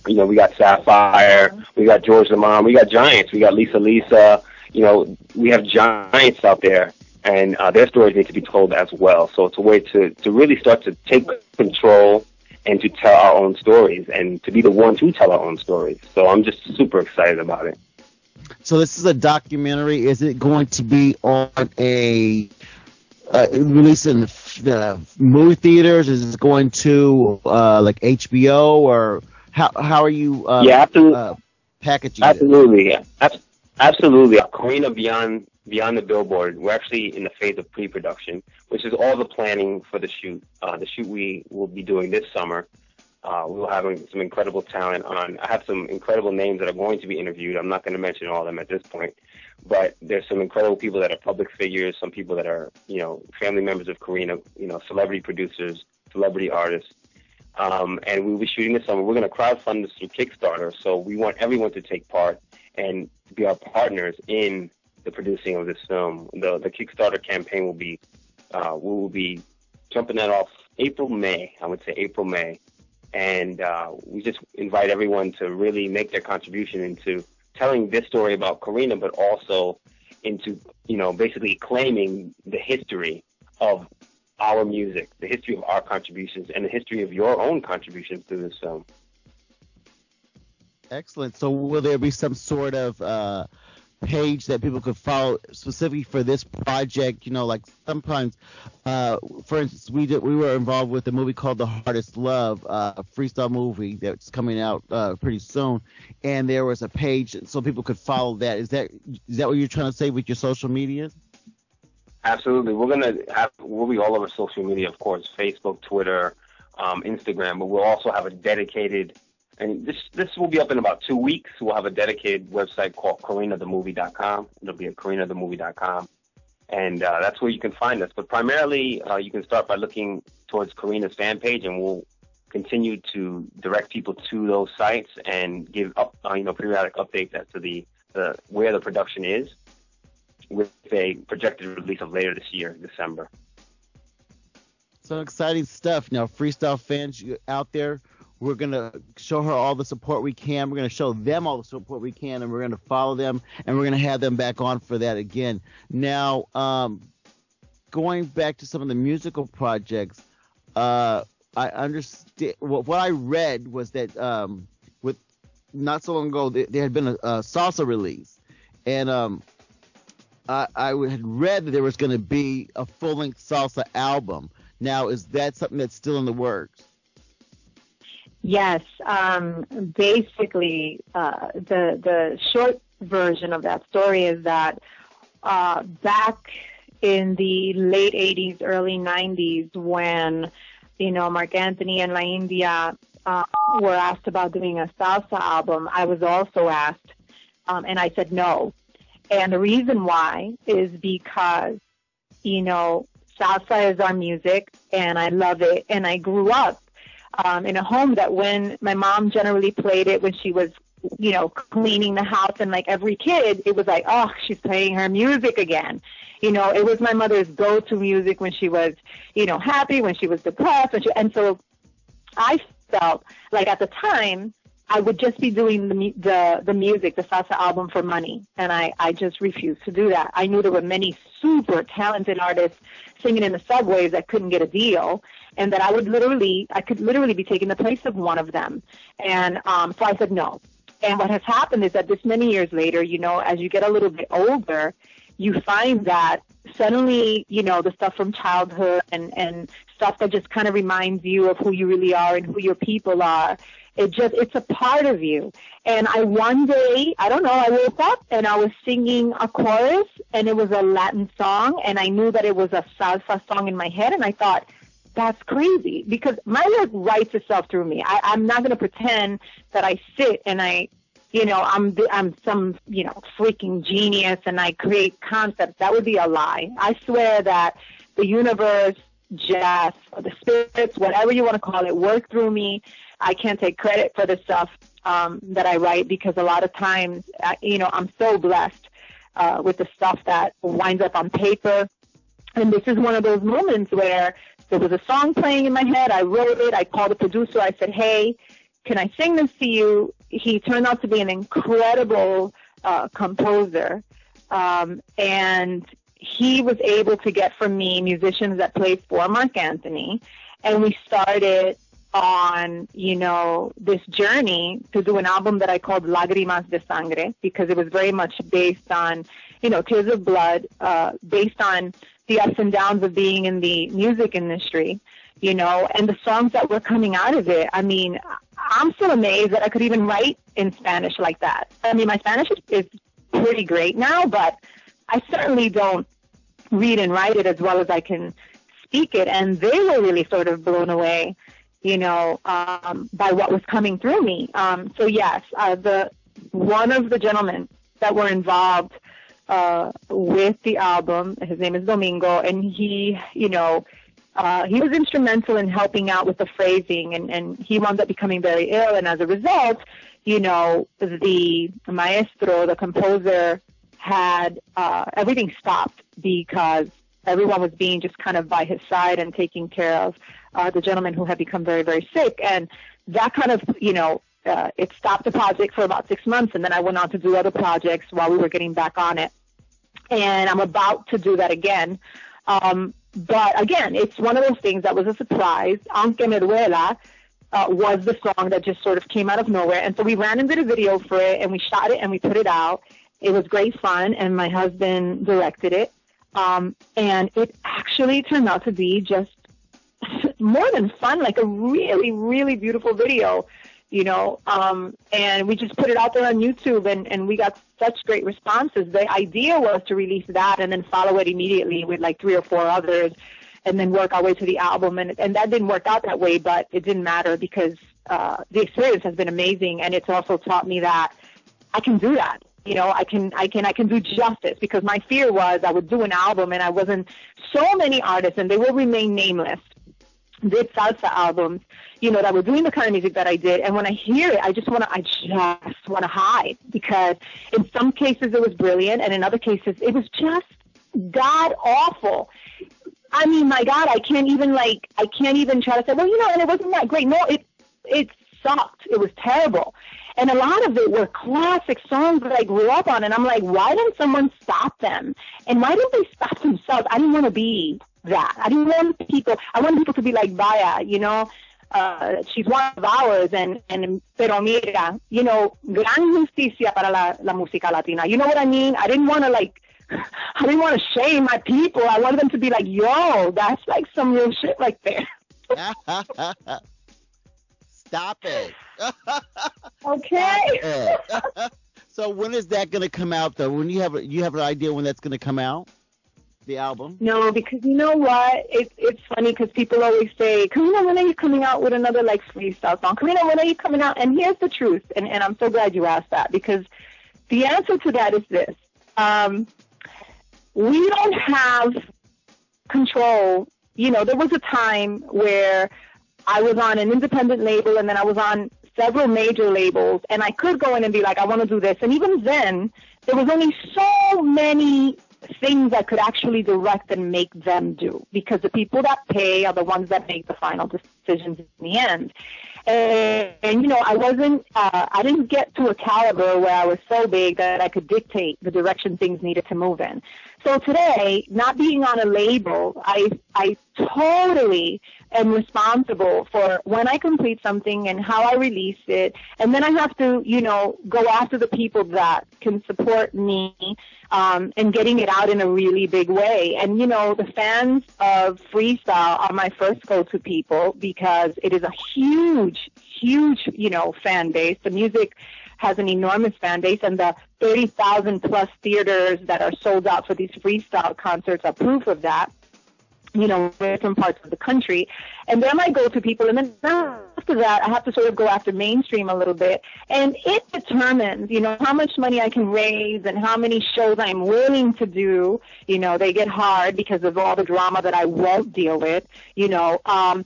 we got Sapphire, we got George Lamont, we got giants, we got Lisa, we have giants out there, and their stories need to be told as well. So it's a way to really start to take control and to tell our own stories, and to be the ones who tell our own stories. So I'm just super excited about it. So this is a documentary. Is it going to be on a release in movie theaters? Is it going to like HBO, or how are you absolutely. packaging Absolutely. Absolutely. Corina Beyond the Billboard, we're actually in the phase of pre-production, which is all the planning for the shoot. The shoot we will be doing this summer. We will have some incredible talent on. I have some incredible names that are going to be interviewed. I'm not going to mention all of them at this point, but there's some incredible people that are public figures, some people that are, family members of Corina, celebrity producers, celebrity artists. And we'll be shooting this summer. We're going to crowdfund this through Kickstarter, so we want everyone to take part and be our partners in the producing of this film. The Kickstarter campaign will be, we will be jumping that off April, May. And we just invite everyone to really make their contribution into telling this story about Corina, but also into, basically claiming the history of our music, the history of our contributions, and the history of your own contributions to this film. Excellent. So will there be some sort of page that people could follow specifically for this project? Like sometimes, for instance, we were involved with a movie called The Hardest Love, a freestyle movie that's coming out pretty soon, and there was a page so people could follow that. Is that what you're trying to say with your social media? Absolutely. We'll be all over social media, of course, Facebook, Twitter, Instagram, but we'll also have a dedicated. And this will be up in about 2 weeks. We'll have a dedicated website called CorinaTheMovie.com. It'll be at CorinaTheMovie.com. And that's where you can find us. But primarily, you can start by looking towards Corina's fan page, and we'll continue to direct people to those sites and give periodic updates as to the where the production is, with a projected release of later this year, December. So exciting stuff. Now, Freestyle fans out there, we're going to show her all the support we can. We're going to show them all the support we can, and we're going to follow them, and we're going to have them back on for that again. Now, going back to some of the musical projects, I understand what I read was that with not so long ago, there had been a salsa release, and I had read that there was going to be a full-length salsa album. Now, is that something that's still in the works? Yes. Basically, the short version of that story is that back in the late 80s, early 90s, when, Marc Anthony and La India were asked about doing a salsa album, I was also asked, and I said no. And the reason why is because, salsa is our music, and I love it, and I grew up in a home that when my mom generally played it when she was, cleaning the house, and like every kid, it was like, oh, she's playing her music again. It was my mother's go-to music when she was, happy, when she was depressed. And so I felt like at the time, I would just be doing the music, the salsa album, for money, and I just refused to do that. I knew there were many super talented artists singing in the subways that couldn't get a deal, and that I could literally be taking the place of one of them. And so I said no. And what has happened is that this many years later, as you get a little bit older, you find that suddenly, the stuff from childhood and stuff that just kind of reminds you of who you really are and who your people are, it's a part of you. And one day, I don't know, I woke up and I was singing a chorus, and it was a Latin song, and I knew that it was a salsa song in my head, and I thought, that's crazy, because my work writes itself through me. I'm not going to pretend that I sit and I'm some, freaking genius and I create concepts. That would be a lie. I swear that the universe, Jeff, the spirits, whatever you want to call it, work through me. I can't take credit for the stuff that I write, because a lot of times, I'm so blessed with the stuff that winds up on paper. And this is one of those moments where there was a song playing in my head. I wrote it. I called the producer. I said, hey, can I sing this to you? He turned out to be an incredible composer. And he was able to get from me musicians that played for Marc Anthony. And we started on, this journey to do an album that I called Lágrimas de Sangre, because it was very much based on, tears of blood, based on the ups and downs of being in the music industry, and the songs that were coming out of it. I mean, I'm still amazed that I could even write in Spanish like that. I mean, my Spanish is pretty great now, but I certainly don't read and write it as well as I can speak it. And they were really sort of blown away, by what was coming through me. So yes, one of the gentlemen that were involved with the album, his name is Domingo, and he was instrumental in helping out with the phrasing, and he wound up becoming very ill, and as a result, the maestro, the composer, had everything stopped because everyone was being just kind of by his side and taking care of the gentleman who had become very, very sick, and that kind of, it stopped the project for about 6 months, and then I went on to do other projects while we were getting back on it, and I'm about to do that again. But again, it's one of those things that was a surprise. Aunque Me Duela was the song that just sort of came out of nowhere. And so we ran and did a video for it, and we shot it, and we put it out. It was great fun, and my husband directed it. And it actually turned out to be just more than fun, like a really, really beautiful video, and we just put it out there on YouTube, and we got such great responses. The idea was to release that and then follow it immediately with like 3 or 4 others, and then work our way to the album. And that didn't work out that way, but it didn't matter because the experience has been amazing, and it's also taught me that I can do that. I can do justice, because my fear was I would do an album and I wasn't. So many artists, and they will remain nameless, did salsa albums, that were doing the kind of music that I did, and when I hear it, I just want to hide, because in some cases it was brilliant, and in other cases it was just god awful. I mean, my God, I can't even try to say, well, and it wasn't that great. No, it sucked. It was terrible. And a lot of it were classic songs that I grew up on, and I'm like, why didn't someone stop them? And why didn't they stop themselves? I didn't want to be that. I wanted people to be like Vaya, she's one of ours, and pero mira, gran justicia para la música latina. You know what I mean? I didn't want to shame my people. I wanted them to be like, yo, that's like some real shit right there. Stop it. Okay. Stop it. So when is that going to come out, though? When you have an idea when that's going to come out? The album? No, because you know what? It's funny because people always say, Corina, when are you coming out with another like freestyle song? Corina, when are you coming out? And here's the truth, and I'm so glad you asked that, because the answer to that is this. We don't have control. There was a time where I was on an independent label, and then I was on several major labels, and I could go in and be like, I want to do this. And even then, there was only so many things I could actually direct and make them do, because the people that pay are the ones that make the final decisions in the end. And I didn't get to a caliber where I was so big that I could dictate the direction things needed to move in. So today, not being on a label, I totally am responsible for when I complete something and how I release it. And then I have to, go after the people that can support me and getting it out in a really big way. And, the fans of Freestyle are my first go-to people, because it is a huge, fan base. The music has an enormous fan base, and the 30,000 plus theaters that are sold out for these Freestyle concerts are proof of that. Different parts of the country. And they're my go-to people. And then after that, I have to sort of go after mainstream a little bit. And it determines, how much money I can raise and how many shows I'm willing to do. They get hard because of all the drama that I won't deal with. That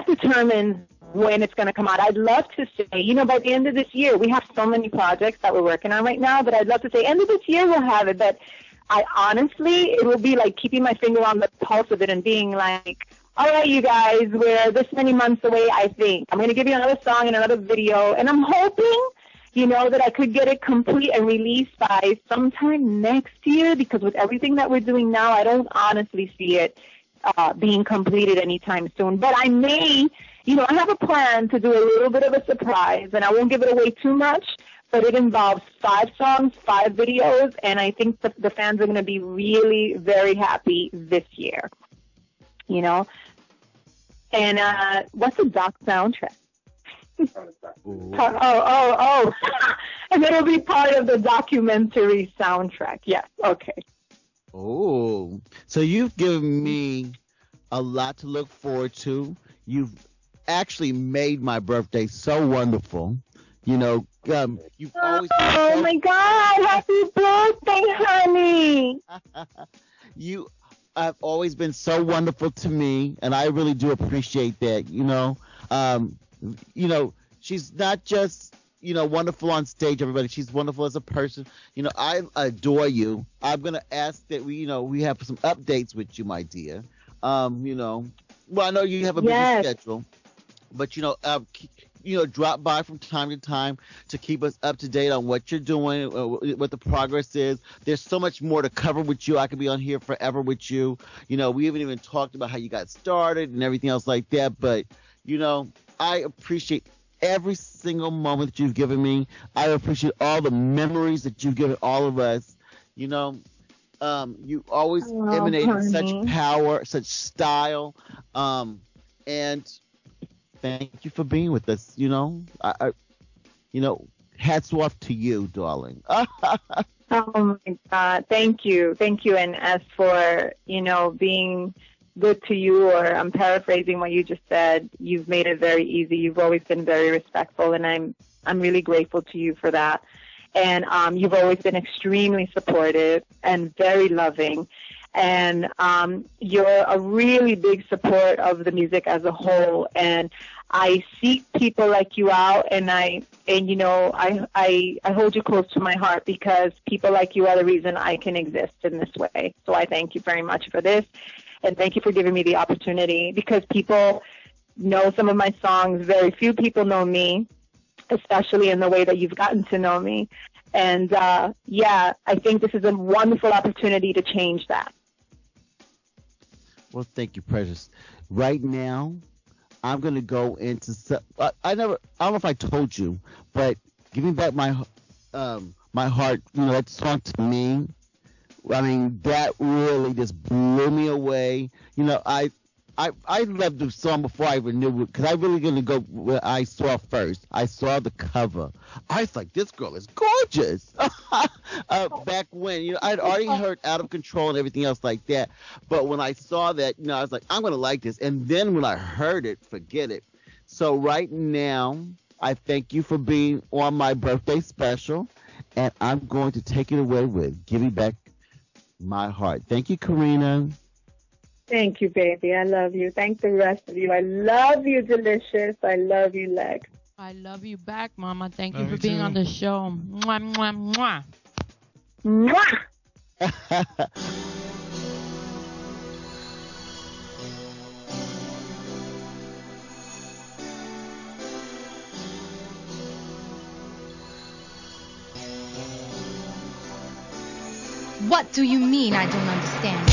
determines when it's going to come out. I'd love to say, by the end of this year, we have so many projects that we're working on right now that I'd love to say, end of this year we'll have it. But I honestly, it will be like keeping my finger on the pulse of it and being like, all right, you guys, we're this many months away, I think. I'm going to give you another song and another video. And I'm hoping, that I could get it complete and released by sometime next year, because with everything that we're doing now, I don't honestly see it being completed anytime soon. But I may, I have a plan to do a little bit of a surprise, and I won't give it away too much. But it involves 5 songs, 5 videos, and I think the fans are going to be really very happy this year. And what's a doc soundtrack? And it'll be part of the documentary soundtrack. Yes. Okay. Oh, so you've given me a lot to look forward to. You've actually made my birthday so wonderful. You know, you've always been Oh my God! Happy birthday, honey! you have always been so wonderful to me, and I really do appreciate that. She's not just wonderful on stage, everybody. She's wonderful as a person. I adore you. I'm gonna ask that we have some updates with you, my dear. Well, I know you have a busy schedule, but drop by from time to time to keep us up to date on what you're doing, what the progress is. There's so much more to cover with you. I could be on here forever with you. We haven't even talked about how you got started and everything else like that. But, I appreciate every single moment that you've given me. I appreciate all the memories that you've given all of us. You always emanated such power, such style, and thank you for being with us. Hats off to you, darling. Oh my God, thank you, and as for being good to you, or I'm paraphrasing what you just said, you've made it very easy. You've always been very respectful, and I'm really grateful to you for that. And you've always been extremely supportive and very loving. And you're a really big support of the music as a whole. And I seek people like you out, and I hold you close to my heart, because people like you are the reason I can exist in this way. So I thank you very much for this, and thank you for giving me the opportunity, because people know some of my songs. Very few people know me, especially in the way that you've gotten to know me. And I think this is a wonderful opportunity to change that. Well, thank you, Precious. Right now, I'm going to go into I don't know if I told you, but giving back my heart, that song to me, I mean, that really just blew me away. I loved the song before I even knew it, because I really going to go where I saw first. I saw the cover. I was like, this girl is gorgeous. Back when, I'd already heard Out of Control and everything else like that. But when I saw that, I was like, I'm going to like this. And then when I heard it, forget it. So right now, I thank you for being on my birthday special. And I'm going to take it away with Give Me Back My Heart. Thank you, Corina. Thank you, baby. I love you. Thank the rest of you. I love you, Delicious. I love you, Lex. I love you back, Mama. Thank you for being on the show. Mwah, mwah, mwah. Mwah! What do you mean I don't understand?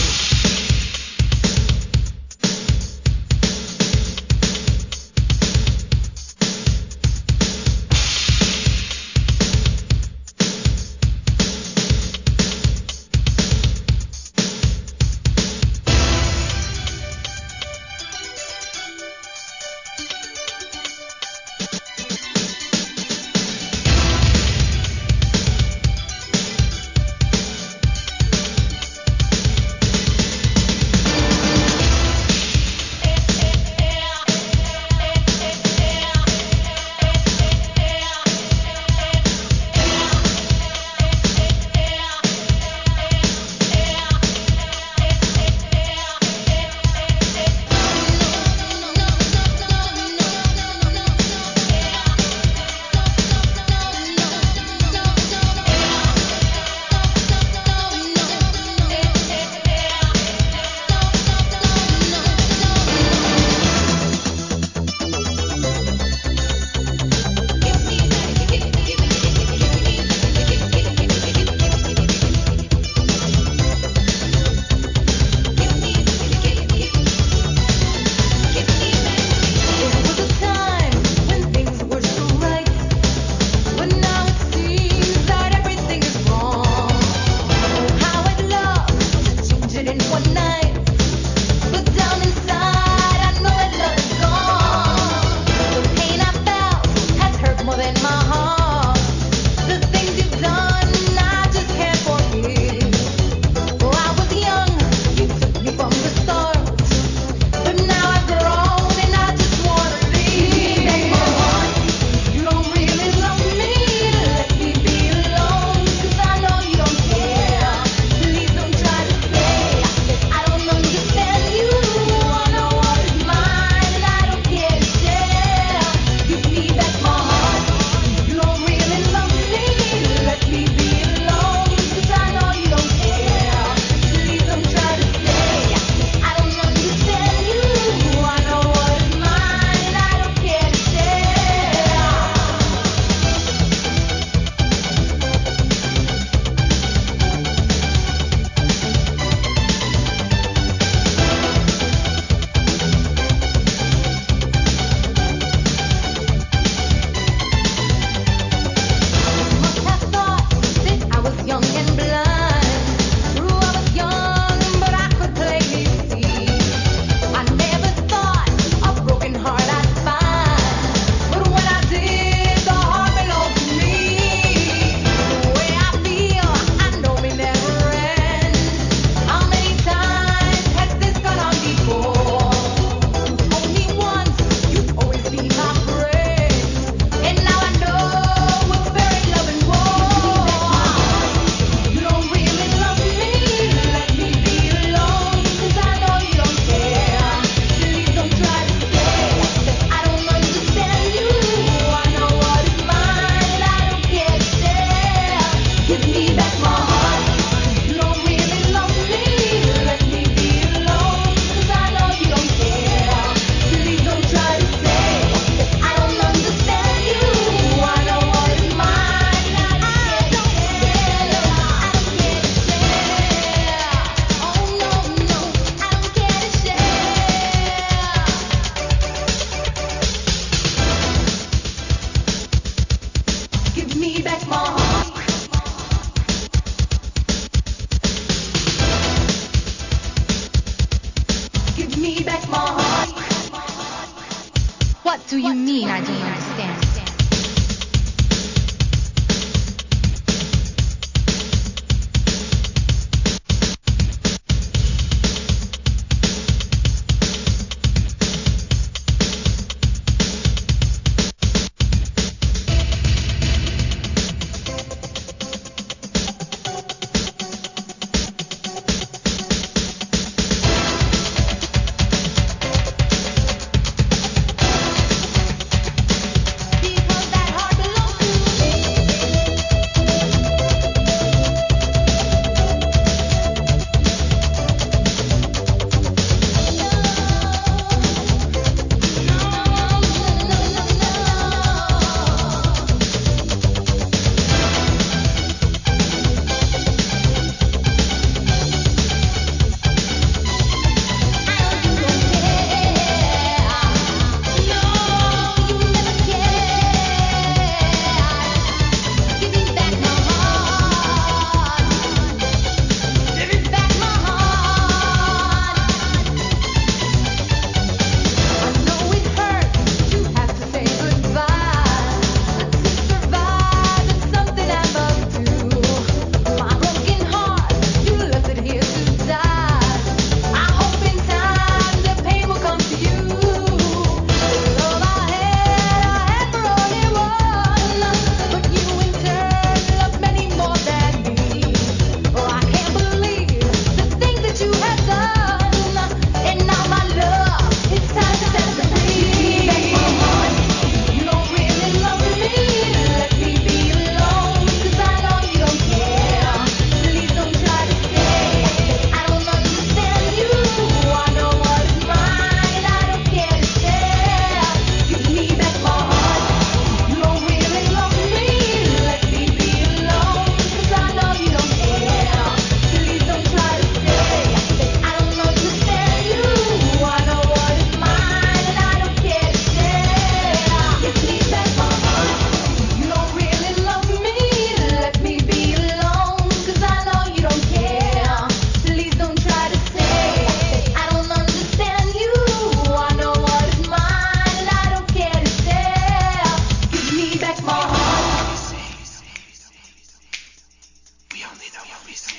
only know what we see.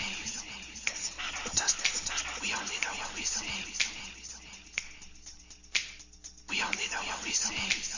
Doesn't matter, doesn't it? We only know what we see. We only know what we see.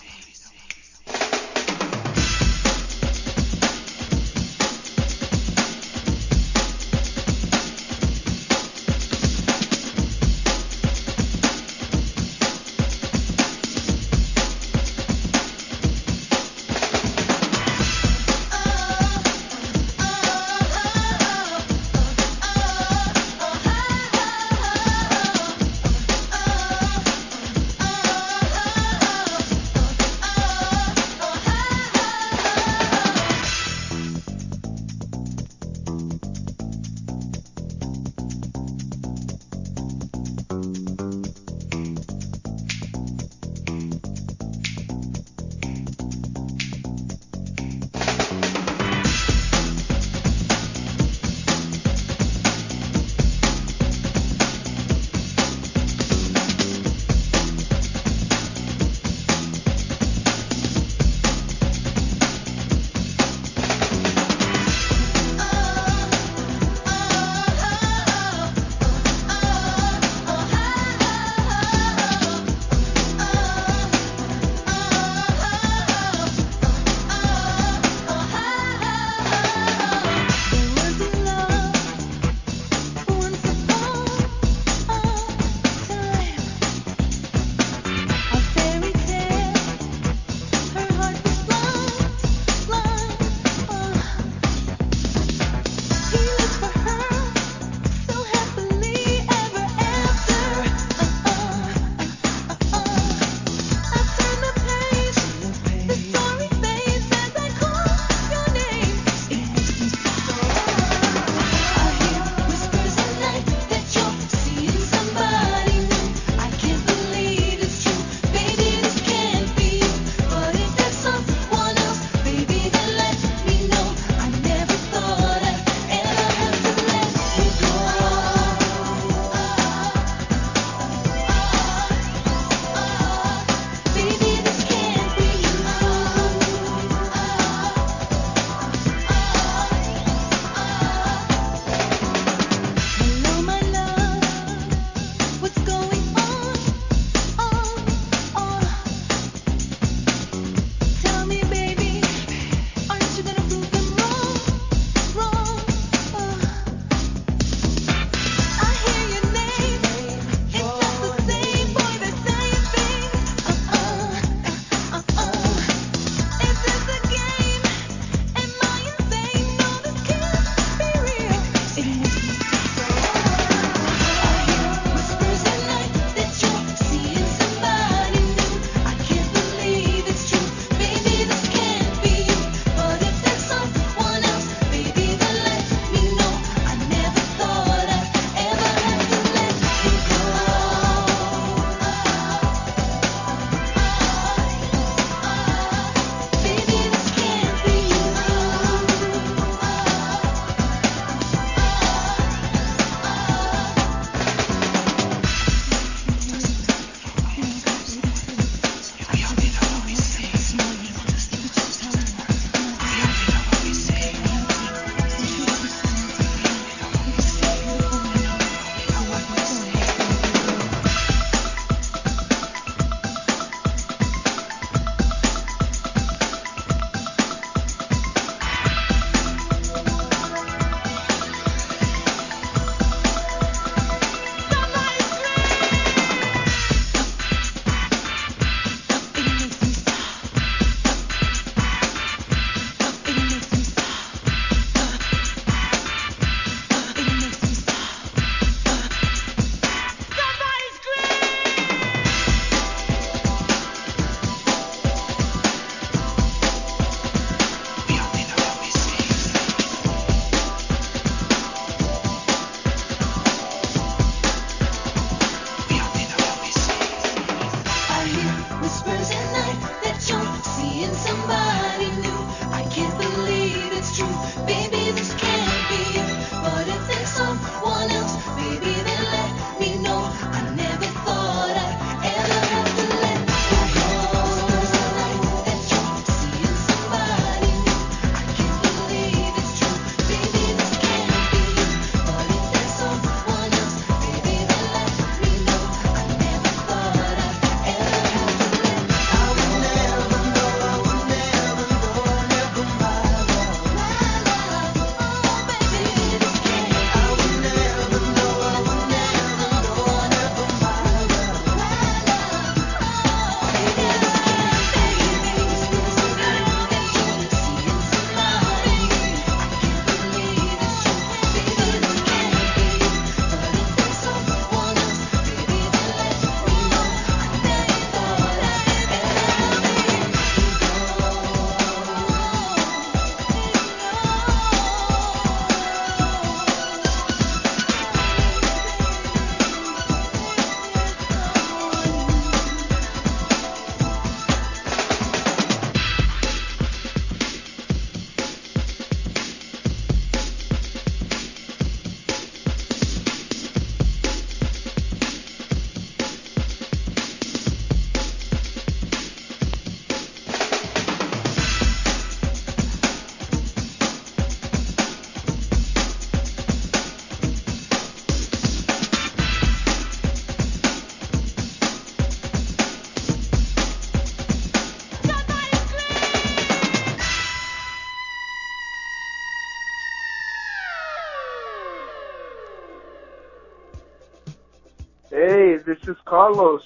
Hey, this is Carlos,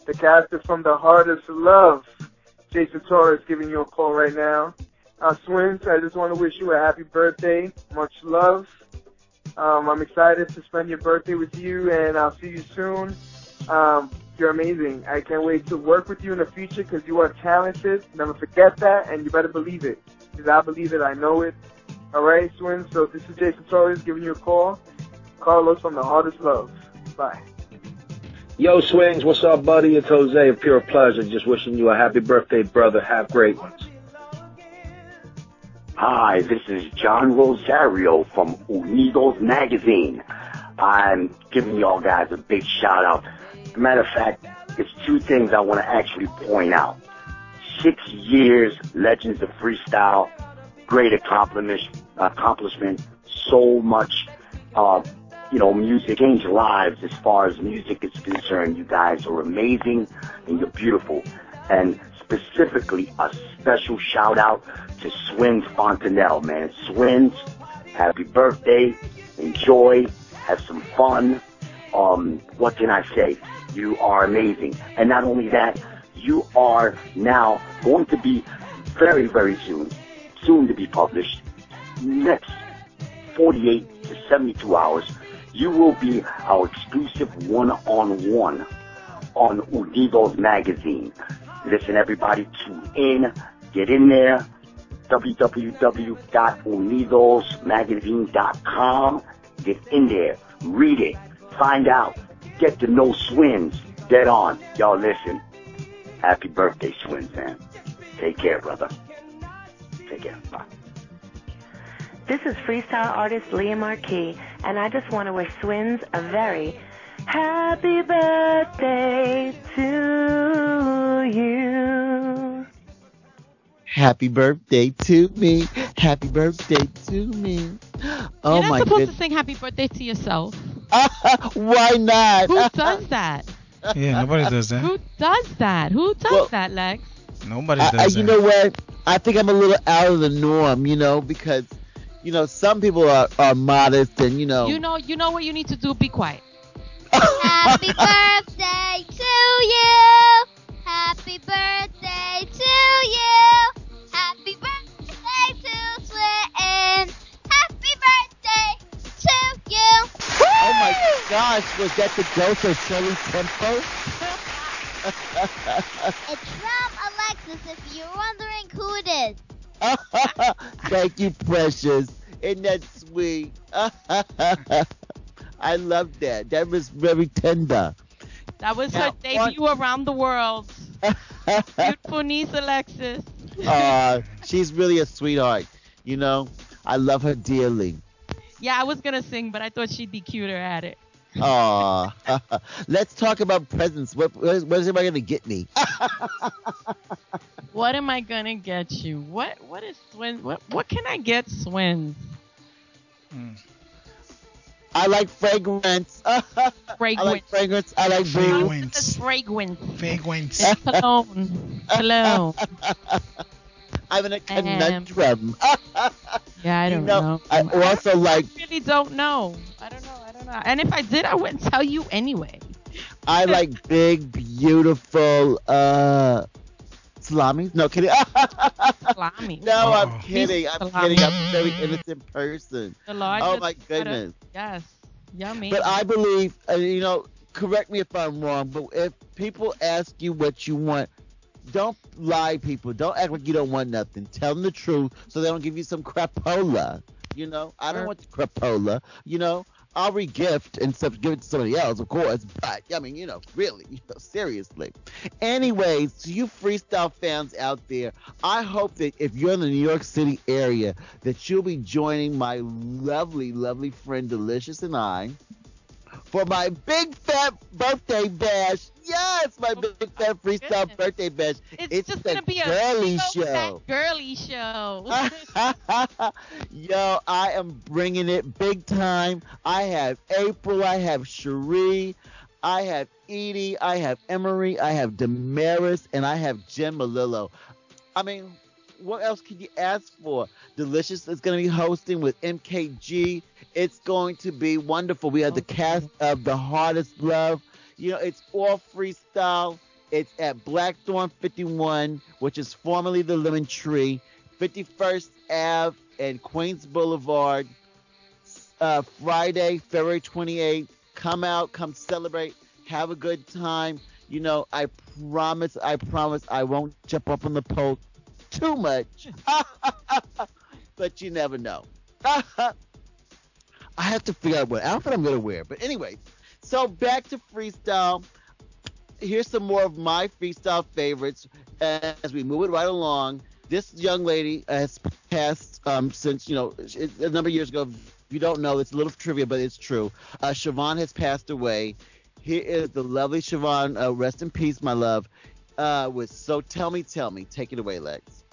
the caster from The Hardest Love. Jason Torres giving you a call right now. Swins, I just want to wish you a happy birthday. Much love. I'm excited to spend your birthday with you, and I'll see you soon. You're amazing. I can't wait to work with you in the future because you are talented. Never forget that, and you better believe it. Because I believe it, I know it. All right, Swins, so this is Jason Torres giving you a call. Carlos from The Hardest Love. Bye. Yo, Swings, what's up, buddy? It's Jose of Pure Pleasure. Just wishing you a happy birthday, brother. Have great ones. Hi, this is John Rosario from Unidos Magazine. I'm giving y'all guys a big shout out. Matter of fact, it's two things I want to actually point out. 6 years, Legends of Freestyle, great accomplishment, so much, music changed lives as far as music is concerned. You guys are amazing and you're beautiful. And specifically, a special shout out to Swins Fontanelle, man. Swins, happy birthday, enjoy, have some fun. What can I say? You are amazing. And not only that, you are now going to be very, very soon to be published, next 48 to 72 hours, you will be our exclusive one-on-one on Unidos Magazine. Listen, everybody, tune in, get in there, www.unidosmagazine.com, get in there, read it, find out, get to know Swins, dead on. Y'all listen, happy birthday, Swins, man. Take care, brother. Take care. Bye. This is freestyle artist Leah Marquis, and I just want to wish Swins a very happy birthday to you. Happy birthday to me. Happy birthday to me. Oh, You're not my supposed goodness. to sing happy birthday to yourself. Why not? Who does that? Yeah, nobody does that. Who does that? Who does that, Lex? Nobody does that. You know what? I think I'm a little out of the norm, because, some people are modest and, You know what you need to do? Be quiet. Happy birthday to you. Happy birthday to you. Happy birthday to Swins. Happy birthday to you. Oh my gosh, was that the ghost of Shirley Temple? It's from Alexis, if you're wondering who it is. Thank you, precious. Isn't that sweet? I love that. That was very tender. That was her debut around the world. Beautiful niece, Alexis. She's really a sweetheart. I love her dearly. Yeah, I was going to sing, but I thought she'd be cuter at it. Let's talk about presents. What is everybody going to get me? What am I going to get you? What is Swins? What can I get Swins? I like fragrance. Fragrance. I like fragrance. I like fragrance. Fragrance. Fragrance. Cologne. I'm in a conundrum. Yeah, I don't know. I also like. I really don't know. I don't know. And if I did, I wouldn't tell you anyway. I like big, beautiful salamis. No, kidding. Salami. No, I'm kidding. I'm kidding. I'm a very innocent person. The largest. Oh my goodness. Yes. Yummy. But I believe, correct me if I'm wrong, but if people ask you what you want, don't lie, people. Don't act like you don't want nothing. Tell them the truth so they don't give you some crapola. I don't want the crapola. I'll re-gift and stuff, give it to somebody else, of course. But, really, seriously. Anyways, to you freestyle fans out there, I hope that if you're in the New York City area, that you'll be joining my lovely, lovely friend Delicious and I for my big fat birthday bash. Yes, my big fat freestyle birthday bash. It's just going to be a girly show. Girly show. Yo, I am bringing it big time. I have April, I have Cherie, I have Edie, I have Emery, I have Damaris, and I have Jen Malillo. I mean, what else could you ask for? Delicious is going to be hosting with MKG. It's going to be wonderful. We have the cast of The Hardest Love. It's all freestyle. It's at Blackthorn 51, which is formerly the Lemon Tree, 51st Ave and Queens Boulevard. Friday, February 28th. Come out, come celebrate, have a good time. I promise I won't jump up on the pole too much. But you never know. I have to figure out what outfit I'm going to wear. But anyway, so back to freestyle. Here's some more of my freestyle favorites as we move it right along. This young lady has passed since, a number of years ago. If you don't know, it's a little trivia, but it's true. Siobhan has passed away. Here is the lovely Siobhan. Rest in peace, my love. With So Tell Me. Take it away, Lex.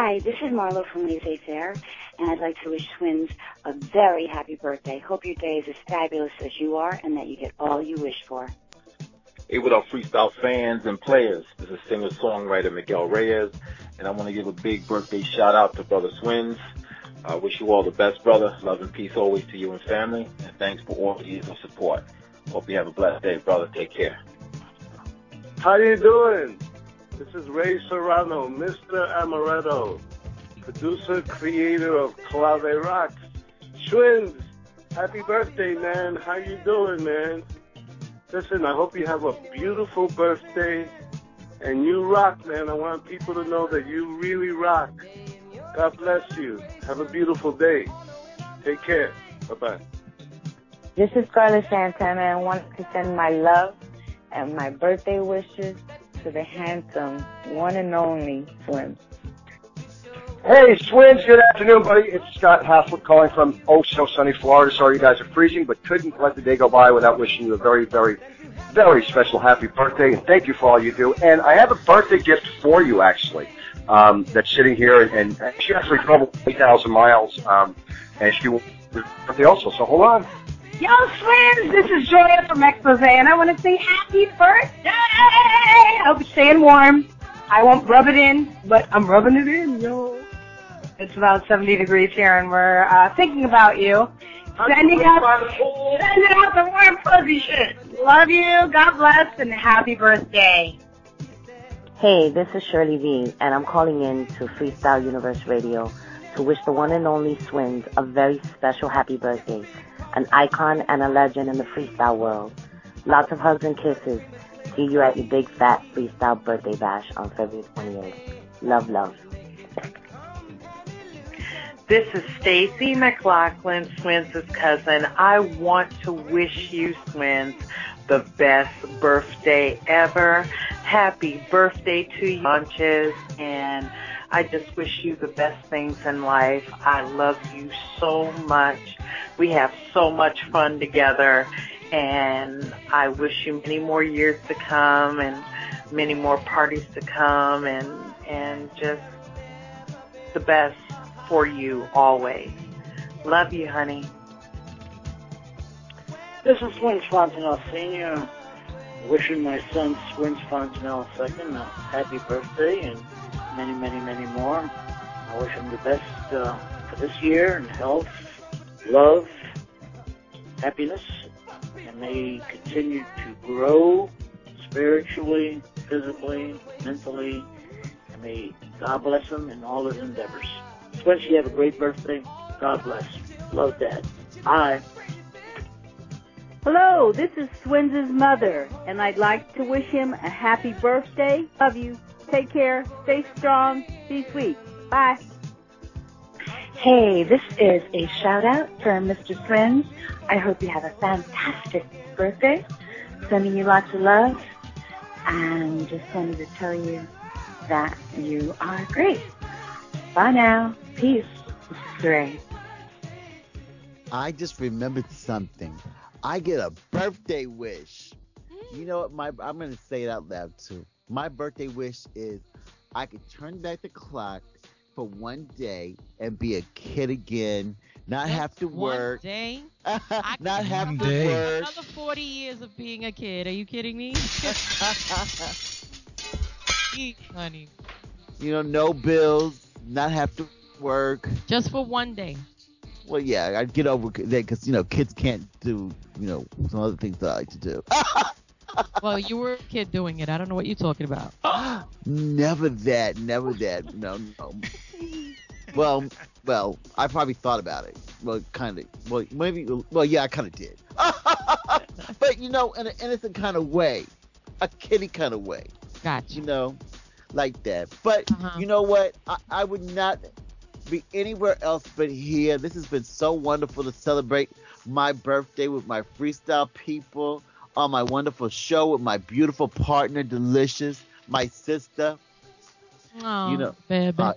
Hi, this is Marlo from Laissez Faire, and I'd like to wish Swins a very happy birthday. Hope your day is as fabulous as you are and that you get all you wish for. Hey, what up, Freestyle fans and players? This is singer-songwriter Miguel Reyes, and I want to give a big birthday shout-out to Brother Swins. I wish you all the best, brother. Love and peace always to you and family, and thanks for all the years of support. Hope you have a blessed day, brother. Take care. How you doing? This is Ray Serrano, Mr. Amaretto, producer, creator of Clave Rocks. Swins, happy birthday, man. How you doing, man? Listen, I hope you have a beautiful birthday, and you rock, man. I want people to know that you really rock. God bless you. Have a beautiful day. Take care. Bye-bye. This is Scarlett Santana, and I want to send my love and my birthday wishes to the handsome, one and only Swins. Hey, Swins, good afternoon, buddy. It's Scott Haslett calling from so sunny Florida. Sorry you guys are freezing, but couldn't let the day go by without wishing you a very, very, very special happy birthday, and thank you for all you do. And I have a birthday gift for you, actually, that's sitting here, and she actually traveled 8,000 miles, and she will birthday also, so hold on. Yo, Swins, this is Joya from Expose, and I want to say happy birthday! I hope you're staying warm. I won't rub it in, but I'm rubbing it in, yo. It's about 70 degrees here, and we're thinking about you. Sending out the warm, fuzzy shit. Love you, God bless, and happy birthday. Hey, this is Shirley V, and I'm calling in to Freestyle Universe Radio to wish the one and only Swins a very special happy birthday, an icon and a legend in the freestyle world. Lots of hugs and kisses. See you at your big fat freestyle birthday bash on February 28th. Love, love. This is Stacy McLaughlin, Swins' cousin. I want to wish you, Swins, the best birthday ever. Happy birthday to you, Bunches, and I just wish you the best things in life. I love you so much. We have so much fun together, and I wish you many more years to come and many more parties to come, and just the best for you always. Love you, honey. This is Swins Fontanelle Sr. wishing my son Swins Fontanelle II a happy birthday and many, many, many more. I wish him the best for this year and health, love, happiness, and may he continue to grow spiritually, physically, mentally, and may God bless him in all his endeavors. Swins, you have a great birthday. God bless. Love, Dad. Bye. Hello, this is Swins' mother, and I'd like to wish him a happy birthday. Love you. Take care. Stay strong. Be sweet. Bye. Hey, this is a shout out for Mr. Swins. I hope you have a fantastic birthday. Sending you lots of love, and just wanted to tell you that you are great. Bye now. Peace. This is Ray. I just remembered something. I get a birthday wish. You know what? I'm going to say it out loud, too. My birthday wish is I could turn back the clock for one day and be a kid again, not have to work. One day? Not have to day. work. Another 40 years of being a kid. Are you kidding me? Eat, honey. You know, no bills, not have to work. Just for one day. Well, yeah, I'd get over that because, kids can't do, some other things that I like to do. Well, you were a kid doing it. I don't know what you're talking about. Never that. No. Well, I probably thought about it. Well, kind of. Well, maybe. Well, yeah, I kind of did. But, in an innocent kind of way. A kiddie kind of way. Gotcha. Like that. But, you know what? I would not be anywhere else but here. This has been so wonderful to celebrate my birthday with my freestyle people on my wonderful show with my beautiful partner, Delicious, my sister. Oh, baby.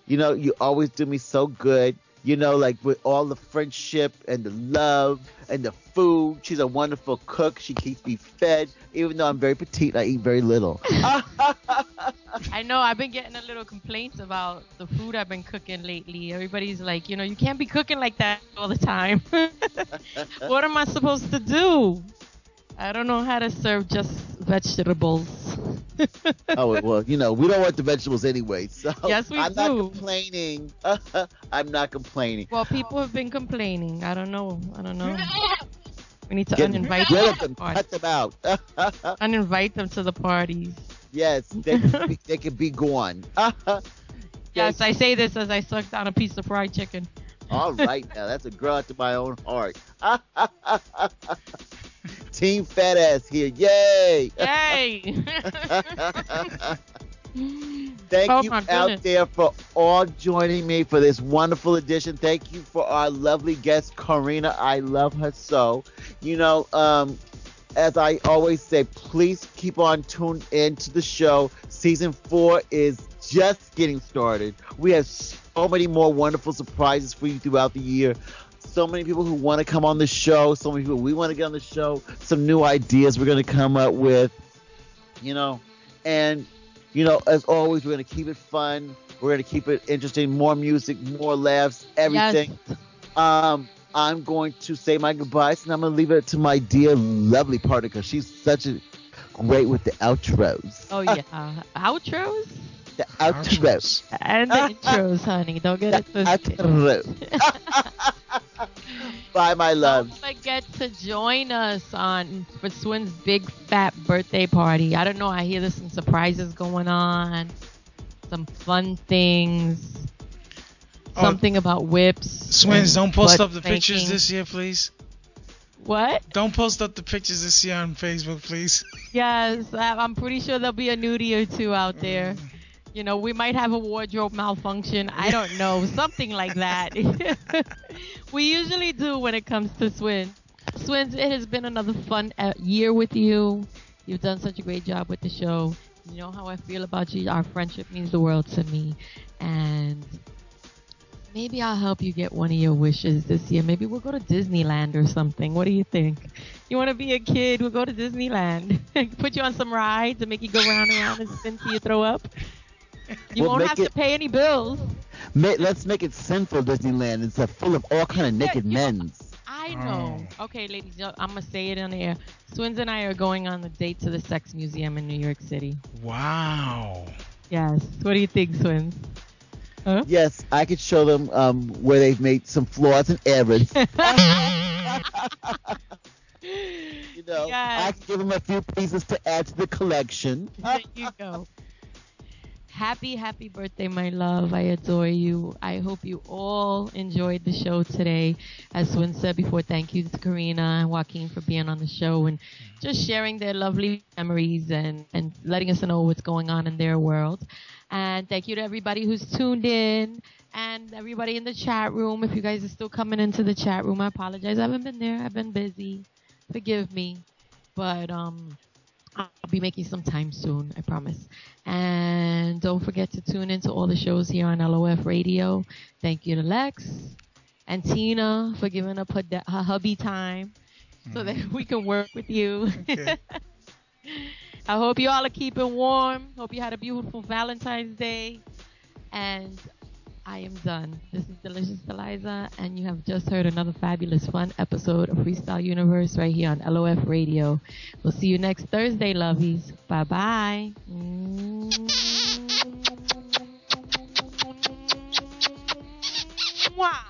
You always do me so good. Like with all the friendship and the love and the food. She's a wonderful cook. She keeps me fed. Even though I'm very petite, I eat very little. I know I've been getting a little complaints about the food I've been cooking lately. Everybody's like, you can't be cooking like that all the time. What am I supposed to do? I don't know how to serve just vegetables. Oh, well, we don't want the vegetables anyway, so yes, we I'm do. not complaining. I'm not complaining. Well, people have been complaining. I don't know. We need to Get uninvite rid them of to them. the party. Cut them out. Uninvite them to the parties. Yes, they can be gone. Yes, I say this as I suck down a piece of fried chicken. All right, now that's a girl after my own heart. Team Fat Ass here, yay! Yay! Thank you out there for all joining me for this wonderful edition. Thank you for our lovely guest, Corina. I love her so. As I always say, please keep on tuned in to the show. Season 4 is just getting started. We have so many more wonderful surprises for you throughout the year. So many people who want to come on the show. So many people we want to get on the show. Some new ideas we're going to come up with. And as always, we're going to keep it fun. We're going to keep it interesting. More music, more laughs, everything. Yes. I'm going to say my goodbyes, and I'm going to leave it to my dear, lovely partner, because she's such a great with the outros. Oh, yeah. Outros? The outros. And the intros, honey. Don't get it twisted. Bye, my love. Don't forget to join us for Swin's big fat birthday party. I don't know. I hear there's some surprises going on, some fun things, something about whips. Swins, don't post up the pictures this year, please. What? Don't post up the pictures this year on Facebook, please. Yes, I'm pretty sure there'll be a nudie or two out there. We might have a wardrobe malfunction. I don't know. Something like that. We usually do when it comes to Swins. Swins, it has been another fun year with you. You've done such a great job with the show. You know how I feel about you. Our friendship means the world to me. And maybe I'll help you get one of your wishes this year. Maybe we'll go to Disneyland or something. What do you think? You want to be a kid? We'll go to Disneyland. Put you on some rides and make you go round and round and spin till you throw up. You won't have to pay any bills. Let's make it sinful Disneyland. It's full of all kind of naked men. I know. Okay, ladies, I'm going to say it on the air. Swins and I are going on a date to the Sex Museum in New York City. Wow. Yes. What do you think, Swins? Huh? Yes, I could show them where they've made some flaws and errors. Yes. I can give them a few pieces to add to the collection. There you go. Happy birthday, my love. I adore you. I hope you all enjoyed the show today. As Swin said before, thank you to Corina and Joaquin for being on the show and just sharing their lovely memories and letting us know what's going on in their world. And thank you to everybody who's tuned in and everybody in the chat room. If you guys are still coming into the chat room, I apologize. I haven't been there. I've been busy. Forgive me. But I'll be making some time soon, I promise. And don't forget to tune into all the shows here on LOF Radio. Thank you to Lex and Tina for giving up her hubby time so that we can work with you. Okay. I hope you all are keeping warm. Hope you had a beautiful Valentine's Day. And I am done. This is Delicious Eliza, and you have just heard another fabulous, fun episode of Freestyle Universe right here on LOF Radio. We'll see you next Thursday, lovies. Bye-bye. Mwah.